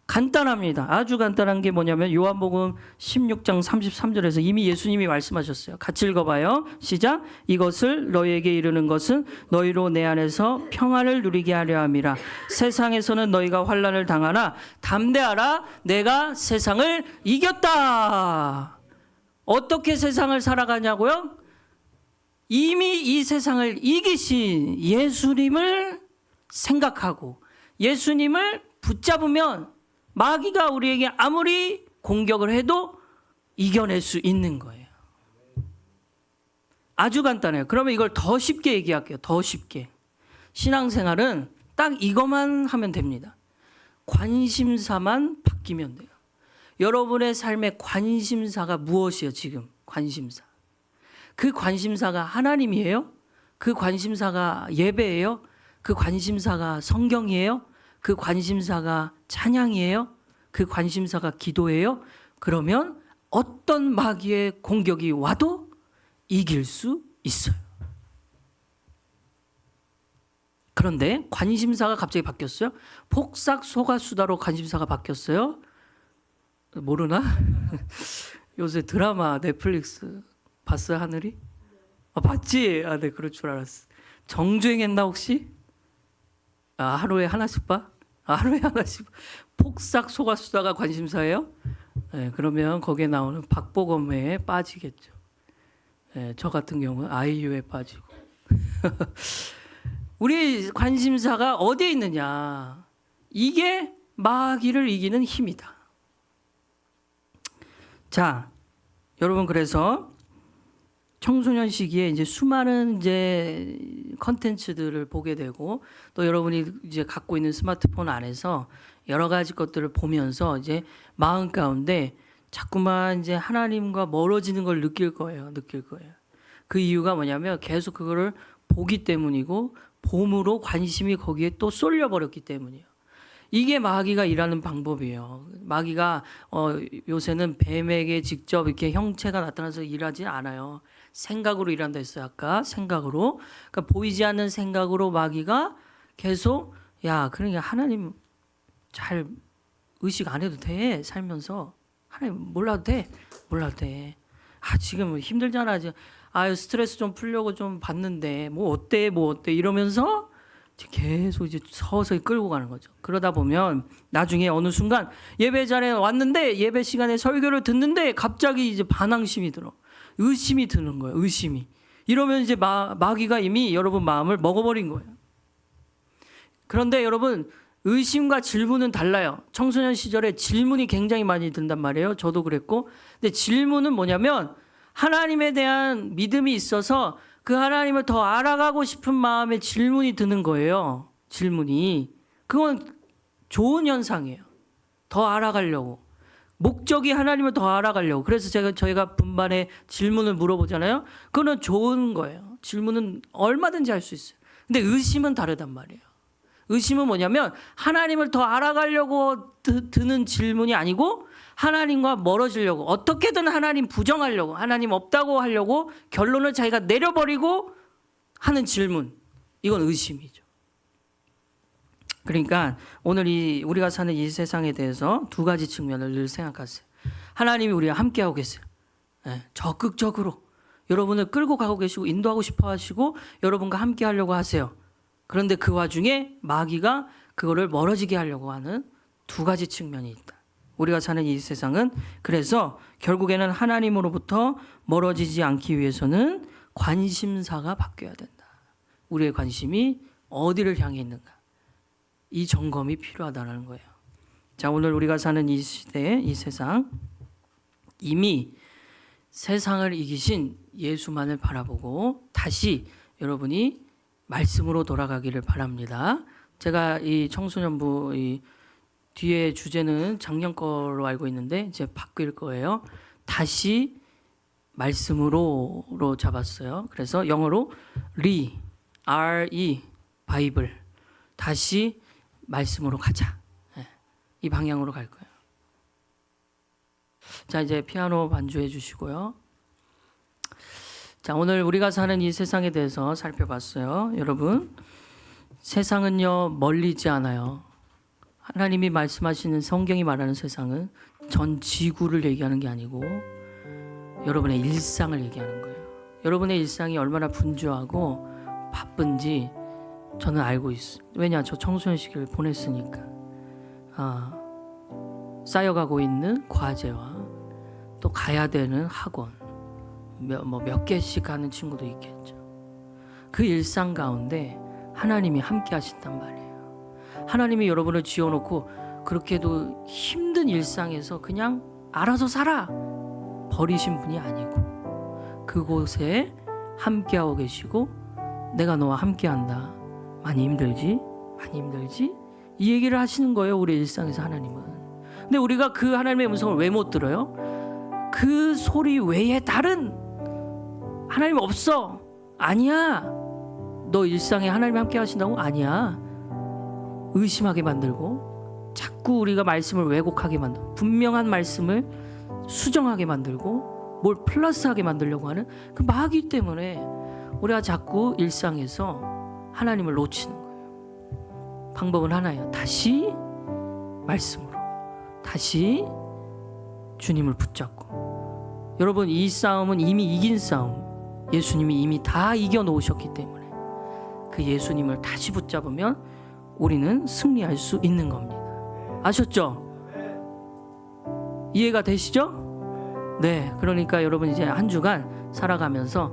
간단합니다. 아주 간단한 게 뭐냐면 요한복음 16장 33절에서 이미 예수님이 말씀하셨어요. 같이 읽어봐요. 시작. 이것을 너희에게 이르는 것은 너희로 내 안에서 평안을 누리게 하려 함이라. 세상에서는 너희가 환난을 당하나 담대하라. 내가 세상을 이겼다. 어떻게 세상을 살아가냐고요? 이미 이 세상을 이기신 예수님을 생각하고 예수님을 붙잡으면 마귀가 우리에게 아무리 공격을 해도 이겨낼 수 있는 거예요. 아주 간단해요. 그러면 이걸 더 쉽게 얘기할게요. 더 쉽게. 신앙생활은 딱 이것만 하면 됩니다. 관심사만 바뀌면 돼요. 여러분의 삶의 관심사가 무엇이에요? 지금 관심사. 그 관심사가 하나님이에요? 그 관심사가 예배예요? 그 관심사가 성경이에요? 그 관심사가 찬양이에요? 그 관심사가 기도예요? 그러면 어떤 마귀의 공격이 와도 이길 수 있어요. 그런데 관심사가 갑자기 바뀌었어요. 폭삭 소가수다로 관심사가 바뀌었어요. 모르나? 요새 드라마 넷플릭스 봤어요, 하늘이? 봤지? 네, 그럴 줄 알았어. 정주행했나 혹시? 하루에 하나씩 봐? 하루에 하나씩. 폭삭 소가수다가 관심사예요? 네, 그러면 거기에 나오는 박보검에 빠지겠죠. 저 같은 경우는 아이유에 빠지고. 우리 관심사가 어디에 있느냐? 이게 마귀를 이기는 힘이다. 자, 여러분, 그래서 청소년 시기에 이제 수많은 이제 컨텐츠들을 보게 되고, 또 여러분이 이제 갖고 있는 스마트폰 안에서 여러 가지 것들을 보면서 이제 마음 가운데 자꾸만 이제 하나님과 멀어지는 걸 느낄 거예요. 그 이유가 뭐냐면 계속 그거를 보기 때문이고, 봄으로 관심이 거기에 또 쏠려 버렸기 때문이에요. 이게 마귀가 일하는 방법이에요. 마귀가 요새는 뱀에게 직접 이렇게 형체가 나타나서 일하지 않아요. 생각으로 일한다 했어요. 아까 생각으로. 그러니까 보이지 않는 생각으로 마귀가 계속, 야, 그러니까 하나님 잘 의식 안 해도 돼. 살면서 하나님 몰라도 돼. 지금 힘들잖아. 스트레스 좀 풀려고 좀 봤는데 뭐 어때 이러면서 계속 이제 서서히 끌고 가는 거죠. 그러다 보면 나중에 어느 순간 예배 자리에 왔는데, 예배 시간에 설교를 듣는데 갑자기 이제 반항심이 들어. 의심이 드는 거예요. 이러면 이제 마귀가 이미 여러분 마음을 먹어버린 거예요. 그런데 여러분, 의심과 질문은 달라요. 청소년 시절에 질문이 굉장히 많이 든단 말이에요. 저도 그랬고. 근데 질문은 뭐냐면 하나님에 대한 믿음이 있어서 그 하나님을 더 알아가고 싶은 마음에 질문이 드는 거예요. 그건 좋은 현상이에요. 더 알아가려고. 목적이 하나님을 더 알아가려고. 그래서 저희가 분반에 질문을 물어보잖아요. 그거는 좋은 거예요. 질문은 얼마든지 할 수 있어요. 근데 의심은 다르단 말이에요. 의심은 뭐냐면 하나님을 더 알아가려고 드는 질문이 아니고, 하나님과 멀어지려고, 어떻게든 하나님 부정하려고, 하나님 없다고 하려고 결론을 자기가 내려버리고 하는 질문. 이건 의심이죠. 그러니까 오늘 우리가 사는 이 세상에 대해서 두 가지 측면을 늘 생각하세요. 하나님이 우리와 함께하고 계세요. 적극적으로 여러분을 끌고 가고 계시고 인도하고 싶어 하시고 여러분과 함께 하려고 하세요. 그런데 그 와중에 마귀가 그거를 멀어지게 하려고 하는 두 가지 측면이 있다. 우리가 사는 이 세상은 그래서 결국에는 하나님으로부터 멀어지지 않기 위해서는 관심사가 바뀌어야 된다. 우리의 관심이 어디를 향해 있는가, 이 점검이 필요하다는 거예요. 자, 오늘 우리가 사는 이 시대, 이 세상, 이미 세상을 이기신 예수만을 바라보고 다시 여러분이 말씀으로 돌아가기를 바랍니다. 제가 이 청소년부 뒤에 주제는 작년 거로 알고 있는데 이제 바뀔 거예요. 다시 말씀으로 잡았어요. 그래서 영어로 R-E 바이블, 다시 말씀으로 가자. 이 방향으로 갈 거예요. 자, 이제 피아노 반주해 주시고요. 자, 오늘 우리가 사는 이 세상에 대해서 살펴봤어요. 여러분, 세상은요 멀리지 않아요. 하나님이 말씀하시는, 성경이 말하는 세상은 전 지구를 얘기하는 게 아니고 여러분의 일상을 얘기하는 거예요. 여러분의 일상이 얼마나 분주하고 바쁜지 저는 알고 있어요. 왜냐, 저 청소년 시기를 보냈으니까. 쌓여가고 있는 과제와 또 가야 되는 학원, 몇 개씩 가는 친구도 있겠죠. 그 일상 가운데 하나님이 함께 하신단 말이에요. 하나님이 여러분을 지어놓고 그렇게도 힘든 일상에서 그냥 알아서 살아 버리신 분이 아니고, 그곳에 함께하고 계시고 내가 너와 함께한다. 많이 힘들지? 이 얘기를 하시는 거예요. 우리 일상에서 하나님은. 근데 우리가 그 하나님의 음성을 왜 못 들어요? 그 소리 외에 다른 하나님 없어. 아니야. 너 일상에 하나님 함께 하신다고? 아니야. 의심하게 만들고, 자꾸 우리가 말씀을 왜곡하게 만들고, 분명한 말씀을 수정하게 만들고, 뭘 플러스하게 만들려고 하는 그 마귀 때문에 우리가 자꾸 일상에서 하나님을 놓치는 거예요. 방법은 하나예요. 다시 말씀으로, 다시 주님을 붙잡고. 여러분, 이 싸움은 이미 이긴 싸움. 예수님이 이미 다 이겨놓으셨기 때문에 그 예수님을 다시 붙잡으면 우리는 승리할 수 있는 겁니다. 아셨죠? 이해가 되시죠? 네, 그러니까 여러분 이제 한 주간 살아가면서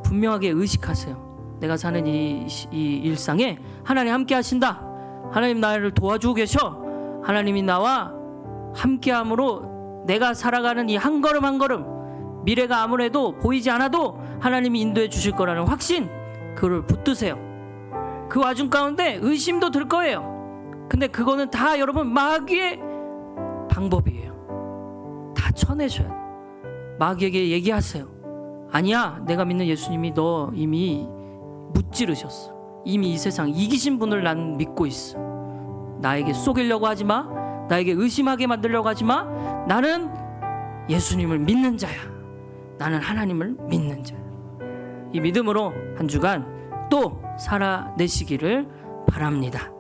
분명하게 의식하세요. 내가 사는 이 일상에 하나님 함께 하신다. 하나님 나를 도와주고 계셔. 하나님이 나와 함께함으로 내가 살아가는 이 한 걸음 한 걸음, 미래가 아무래도 보이지 않아도 하나님이 인도해 주실 거라는 확신, 그걸 붙드세요. 그 와중 가운데 의심도 들 거예요. 근데 그거는 다 여러분 마귀의 방법이에요. 다 쳐내셔야 돼요. 마귀에게 얘기하세요. 아니야, 내가 믿는 예수님이 너 이미 무찌르셨어. 이미 이 세상 이기신 분을 난 믿고 있어. 나에게 속이려고 하지 마. 나에게 의심하게 만들려고 하지 마. 나는 예수님을 믿는 자야. 나는 하나님을 믿는 자야. 이 믿음으로 한 주간 또 살아내시기를 바랍니다.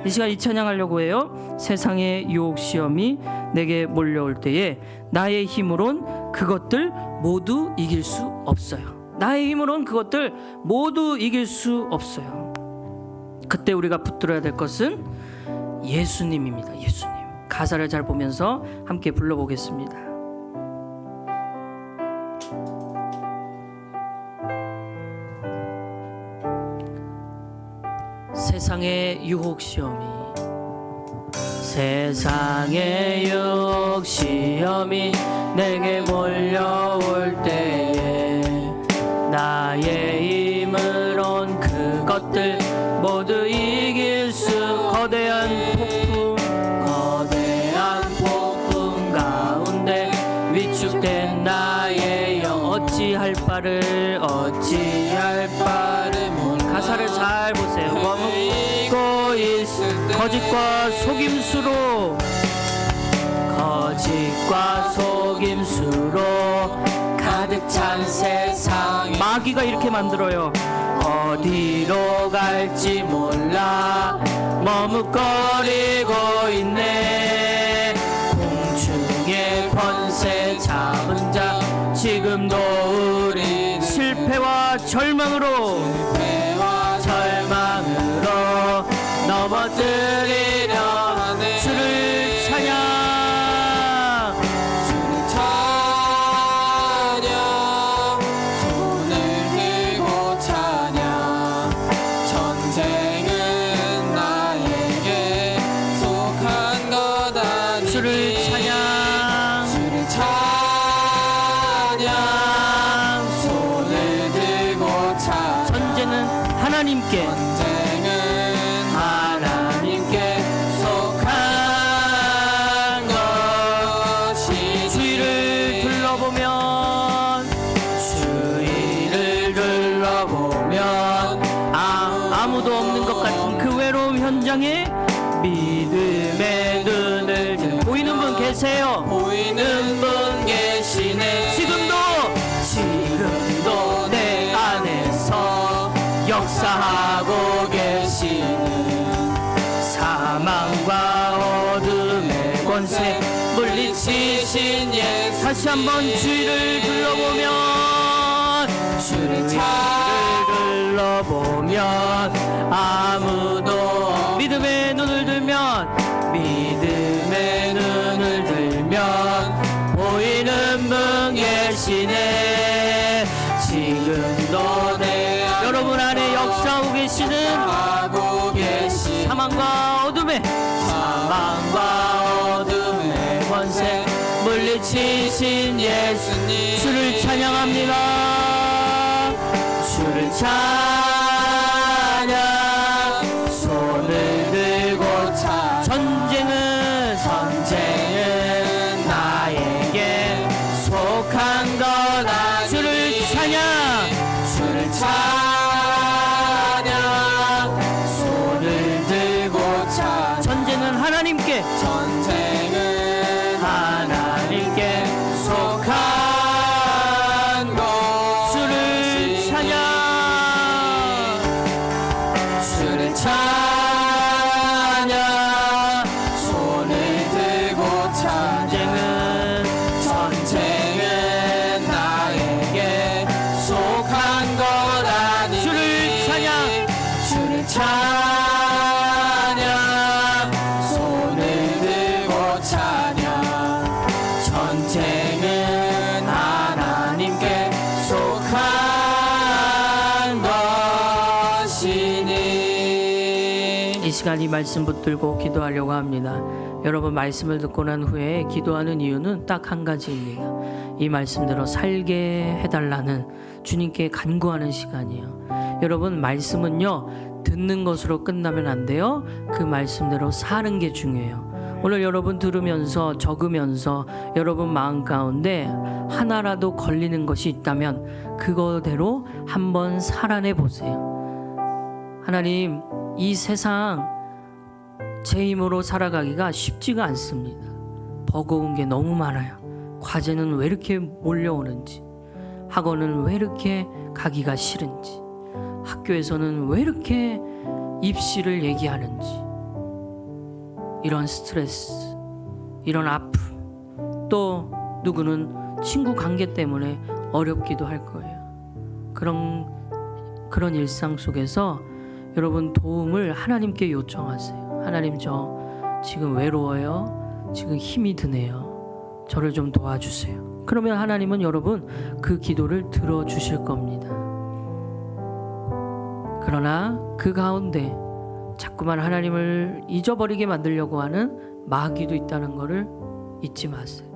이 시간 이 찬양하려고 해요. 세상의 유혹 시험이 내게 몰려올 때에 나의 힘으론 그것들 모두 이길 수 없어요. 나의 힘으론 그것들 모두 이길 수 없어요. 그때 우리가 붙들어야 될 것은 예수님입니다. 예수님. 가사를 잘 보면서 함께 불러보겠습니다. 세상의 유혹 시험이, 세상의 유혹 시험이 내게 몰려올 때에 나의 힘으론 그것들 모두 이길 수, 거대한 폭풍 가운데 위축된 나의 영, 어찌할 바를 몰라. 가사를 잘 보세요. 머물고 있을 때 거짓과 속임수로 가득 찬 세상, 마귀가 이렇게 만들어요. 어디로 갈지 몰라 머뭇거리고 있네. 공중의 권세 잡은 자 지금도 우리 실패와 절망으로 넘어뜨리려 하네. 주를 찬양, 손을 들고 찬양. 전쟁은 나에게 속한 것 아니니. 주를 찬양, 손을 들고 찬양. 전쟁은 하나님께, 아무도 없는 것 같은 그 외로움 현장에 믿음의 눈을 들, 보이는 분 계세요. 보이는 분 계시네. 지금도 내 안에서 역사하고 계시는 사망과 어둠의 권세 물리치신 예수. 다시 한번 주위를 둘러보면, 주를 둘러보면 아무도, 믿음의 눈을 들면 보이는 분 계시네. 지금도 여러분 안에 역사하고 계시는 사망과 어둠의 권세 물리치신 예수님. 주를 찬양합니다. 주를 찬양. 손을 들고 전쟁은 나에게 속한 것 아니. 주를 찬양. 손을 들고 전쟁은 하나님께 속한 것. 주를 찬양. 손을 들고 전쟁은 나에게 속한 것 아니. 주를 찬양. 손을 들고 찬양. 전쟁은 하나님께 속한 이 말씀 붙들고 기도하려고 합니다. 여러분 말씀을 듣고 난 후에 기도하는 이유는 딱 한 가지입니다. 이 말씀대로 살게 해달라는 주님께 간구하는 시간이에요. 여러분 말씀은요 듣는 것으로 끝나면 안 돼요. 그 말씀대로 사는 게 중요해요. 오늘 여러분 들으면서 적으면서 여러분 마음 가운데 하나라도 걸리는 것이 있다면 그거대로 한번 살아내 보세요. 하나님, 이 세상 제 힘으로 살아가기가 쉽지가 않습니다. 버거운 게 너무 많아요. 과제는 왜 이렇게 몰려오는지, 학원은 왜 이렇게 가기가 싫은지, 학교에서는 왜 이렇게 입시를 얘기하는지, 이런 스트레스, 이런 아픔, 또 누구는 친구 관계 때문에 어렵기도 할 거예요. 그런 일상 속에서 여러분 도움을 하나님께 요청하세요. 하나님, 저 지금 외로워요. 지금 힘이 드네요. 저를 좀 도와주세요. 그러면 하나님은 여러분 그 기도를 들어주실 겁니다. 그러나 그 가운데 자꾸만 하나님을 잊어버리게 만들려고 하는 마귀도 있다는 것을 잊지 마세요.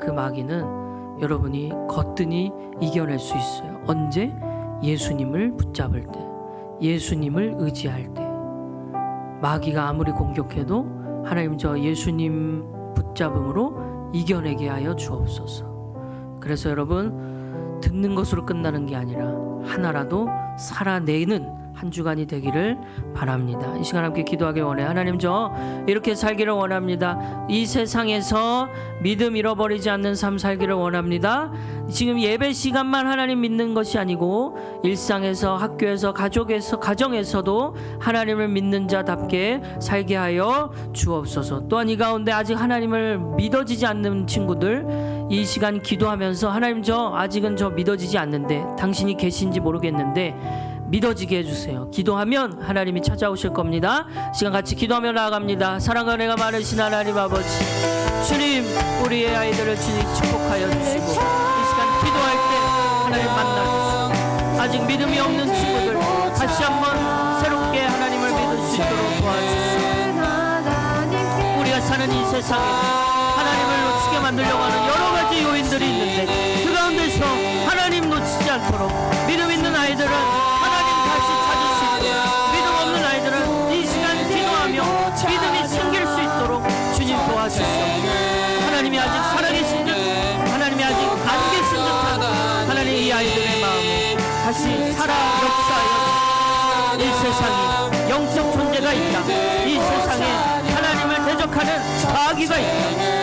그 마귀는 여러분이 거뜬히 이겨낼 수 있어요. 언제? 예수님을 붙잡을 때, 예수님을 의지할 때. 마귀가 아무리 공격해도 하나님, 저 예수님 붙잡음으로 이겨내게 하여 주옵소서. 그래서 여러분 듣는 것으로 끝나는 게 아니라 하나라도 살아내는 한 주간이 되기를 바랍니다. 이 시간 함께 기도하길 원해요. 하나님, 저 이렇게 살기를 원합니다. 이 세상에서 믿음 잃어버리지 않는 삶 살기를 원합니다. 지금 예배 시간만 하나님 믿는 것이 아니고 일상에서, 학교에서, 가정에서도 하나님을 믿는 자답게 살게 하여 주옵소서. 또한 이 가운데 아직 하나님을 믿어지지 않는 친구들, 이 시간 기도하면서 하나님, 저 아직은 저 믿어지지 않는데 당신이 계신지 모르겠는데 믿어지게 해주세요. 기도하면 하나님이 찾아오실 겁니다. 시간 같이 기도하며 나아갑니다. 사랑과 은혜가 많으신 하나님 아버지, 주님, 우리의 아이들을 주님 축복하여 주시고 이 시간 기도할 때 하나님 만나주시고 아직 믿음이 없는 친구들 다시 한번 새롭게 하나님을 믿을 수 있도록 도와주시고 우리가 사는 이 세상에 하나님을 놓치게 만들려고 하는 여러 가지 요인들이 있는데 그 가운데서 하나님 놓치지 않도록 믿음 있는 아이들은 다시 찾을 수 있도록, 믿음 없는 아이들은 이 시간 기도하며 믿음이 생길 수 있도록 주님 도와주시옵소서. 하나님이 아직 살아계신 듯, 하나님이 아직 안 계신 듯한 하나님, 이 아이들의 마음에 다시 살아 역사하여 이 세상이 영적 존재가 있다, 이 세상에 하나님을 대적하는 마귀가 있다,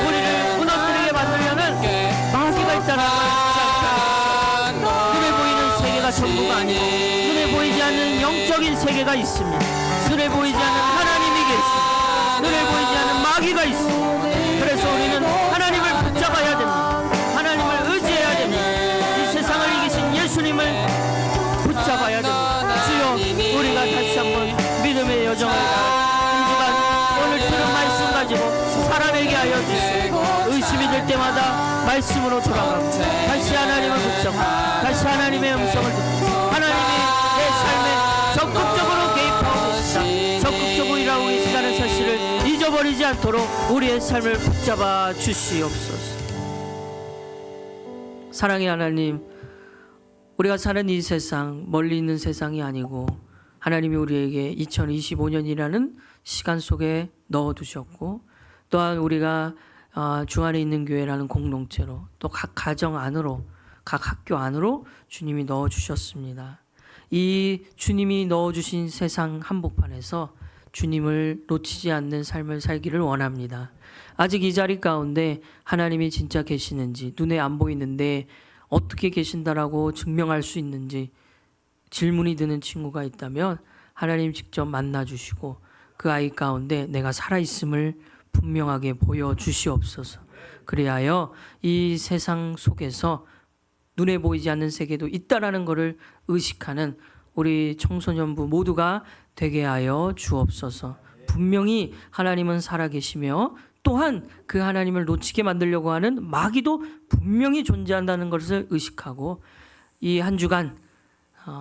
우리를 무너뜨리게 만들려는 마귀가 있다는 걸 잊지 않게 하옵소서. 눈에 보이는 세계가 전부가 아니고 보이지 않는 영적인 세계가 있습니다. 눈에 보이지 않는 하나님이 계십니다. 눈에 보이지 않는 마귀가 있습니다. 그래서 우리는 하나님을 붙잡아야 됩니다. 하나님을 의지해야 됩니다. 이 세상을 이기신 예수님을 붙잡아야 됩니다. 주여, 우리가 다시 한번 믿음의 여정을 이 시간 오늘 들은 말씀 가지고 살아내게 하여 주시고 의심이 될 때마다 말씀으로 돌아가고 다시 하나님을 붙잡고 다시 하나님의 음성을 듣고 하나님이 내 삶에 적극적으로 개입하고 계시다, 적극적으로 일하고 계시다는 사실을 잊어버리지 않도록 우리의 삶을 붙잡아 주시옵소서. 사랑의 하나님, 우리가 사는 이 세상 멀리 있는 세상이 아니고 하나님이 우리에게 2025년이라는 시간 속에 넣어두셨고 또한 우리가 주 안에 있는 교회라는 공동체로 또 각 가정 안으로, 각 학교 안으로 주님이 넣어주셨습니다. 이 주님이 넣어주신 세상 한복판에서 주님을 놓치지 않는 삶을 살기를 원합니다. 아직 이 자리 가운데 하나님이 진짜 계시는지, 눈에 안 보이는데 어떻게 계신다라고 증명할 수 있는지 질문이 드는 친구가 있다면 하나님 직접 만나주시고 그 아이 가운데 내가 살아있음을 분명하게 보여주시옵소서. 그리하여 이 세상 속에서 눈에 보이지 않는 세계도 있다라는 것을 의식하는 우리 청소년부 모두가 되게 하여 주옵소서. 분명히 하나님은 살아계시며 또한 그 하나님을 놓치게 만들려고 하는 마귀도 분명히 존재한다는 것을 의식하고 이 한 주간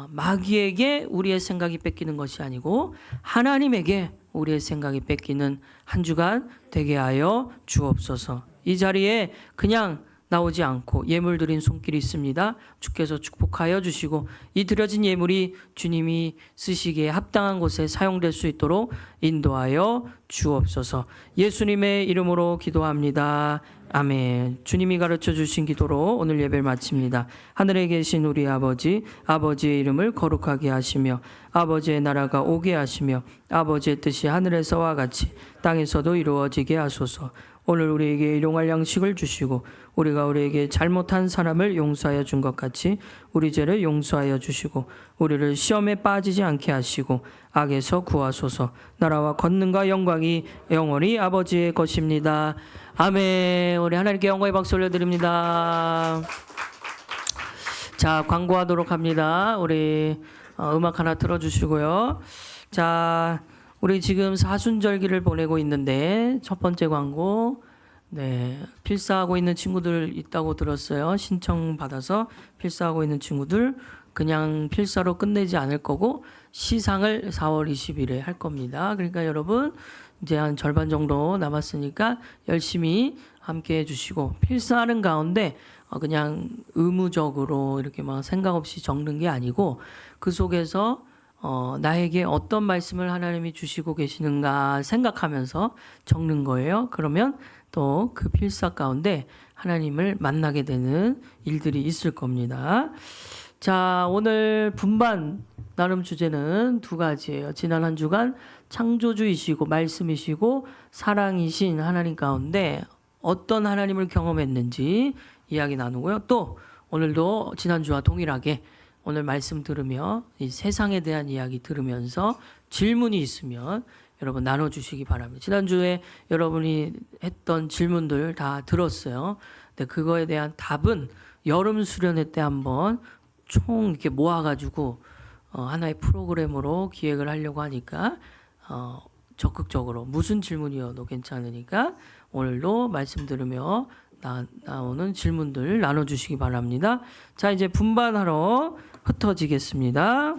마귀에게 우리의 생각이 뺏기는 것이 아니고 하나님에게 우리의 생각이 뺏기는 한 주간 되게 하여 주옵소서. 이 자리에 그냥 나오지 않고 예물 드린 손길이 있습니다. 주께서 축복하여 주시고 이 드려진 예물이 주님이 쓰시기에 합당한 곳에 사용될 수 있도록 인도하여 주옵소서. 예수님의 이름으로 기도합니다. 아멘. 주님이 가르쳐 주신 기도로 오늘 예배를 마칩니다. 하늘에 계신 우리 아버지, 아버지의 이름을 거룩하게 하시며 아버지의 나라가 오게 하시며 아버지의 뜻이 하늘에서와 같이 땅에서도 이루어지게 하소서. 오늘 우리에게 일용할 양식을 주시고 우리가 우리에게 잘못한 사람을 용서하여 준 것 같이 우리 죄를 용서하여 주시고 우리를 시험에 빠지지 않게 하시고 악에서 구하소서. 나라와 권능과 영광이 영원히 아버지의 것입니다. 아멘. 우리 하나님께 영광의 박수 올려드립니다. 자, 광고하도록 합니다. 우리 음악 하나 틀어주시고요. 자, 우리 지금 사순절기를 보내고 있는데 첫 번째 광고, 네, 필사하고 있는 친구들 있다고 들었어요. 신청 받아서 필사하고 있는 친구들 그냥 필사로 끝내지 않을 거고 시상을 4월 20일에 할 겁니다. 그러니까 여러분 이제 한 절반 정도 남았으니까 열심히 함께 해주시고 필사하는 가운데 그냥 의무적으로 이렇게 막 생각 없이 적는 게 아니고 그 속에서 나에게 어떤 말씀을 하나님이 주시고 계시는가 생각하면서 적는 거예요. 그러면 또 그 필사 가운데 하나님을 만나게 되는 일들이 있을 겁니다. 자, 오늘 분반 나름 주제는 두 가지예요. 지난 한 주간 창조주이시고 말씀이시고 사랑이신 하나님 가운데 어떤 하나님을 경험했는지 이야기 나누고요. 또 오늘도 지난주와 동일하게 오늘 말씀 들으며 이 세상에 대한 이야기 들으면서 질문이 있으면 여러분 나눠주시기 바랍니다. 지난주에 여러분이 했던 질문들 다 들었어요. 근데 그거에 대한 답은 여름 수련회 때 한번 총 이렇게 모아가지고 하나의 프로그램으로 기획을 하려고 하니까 적극적으로 무슨 질문이어도 괜찮으니까 오늘도 말씀 들으며 나오는 질문들 나눠주시기 바랍니다. 자, 이제 분반하러 흩어지겠습니다.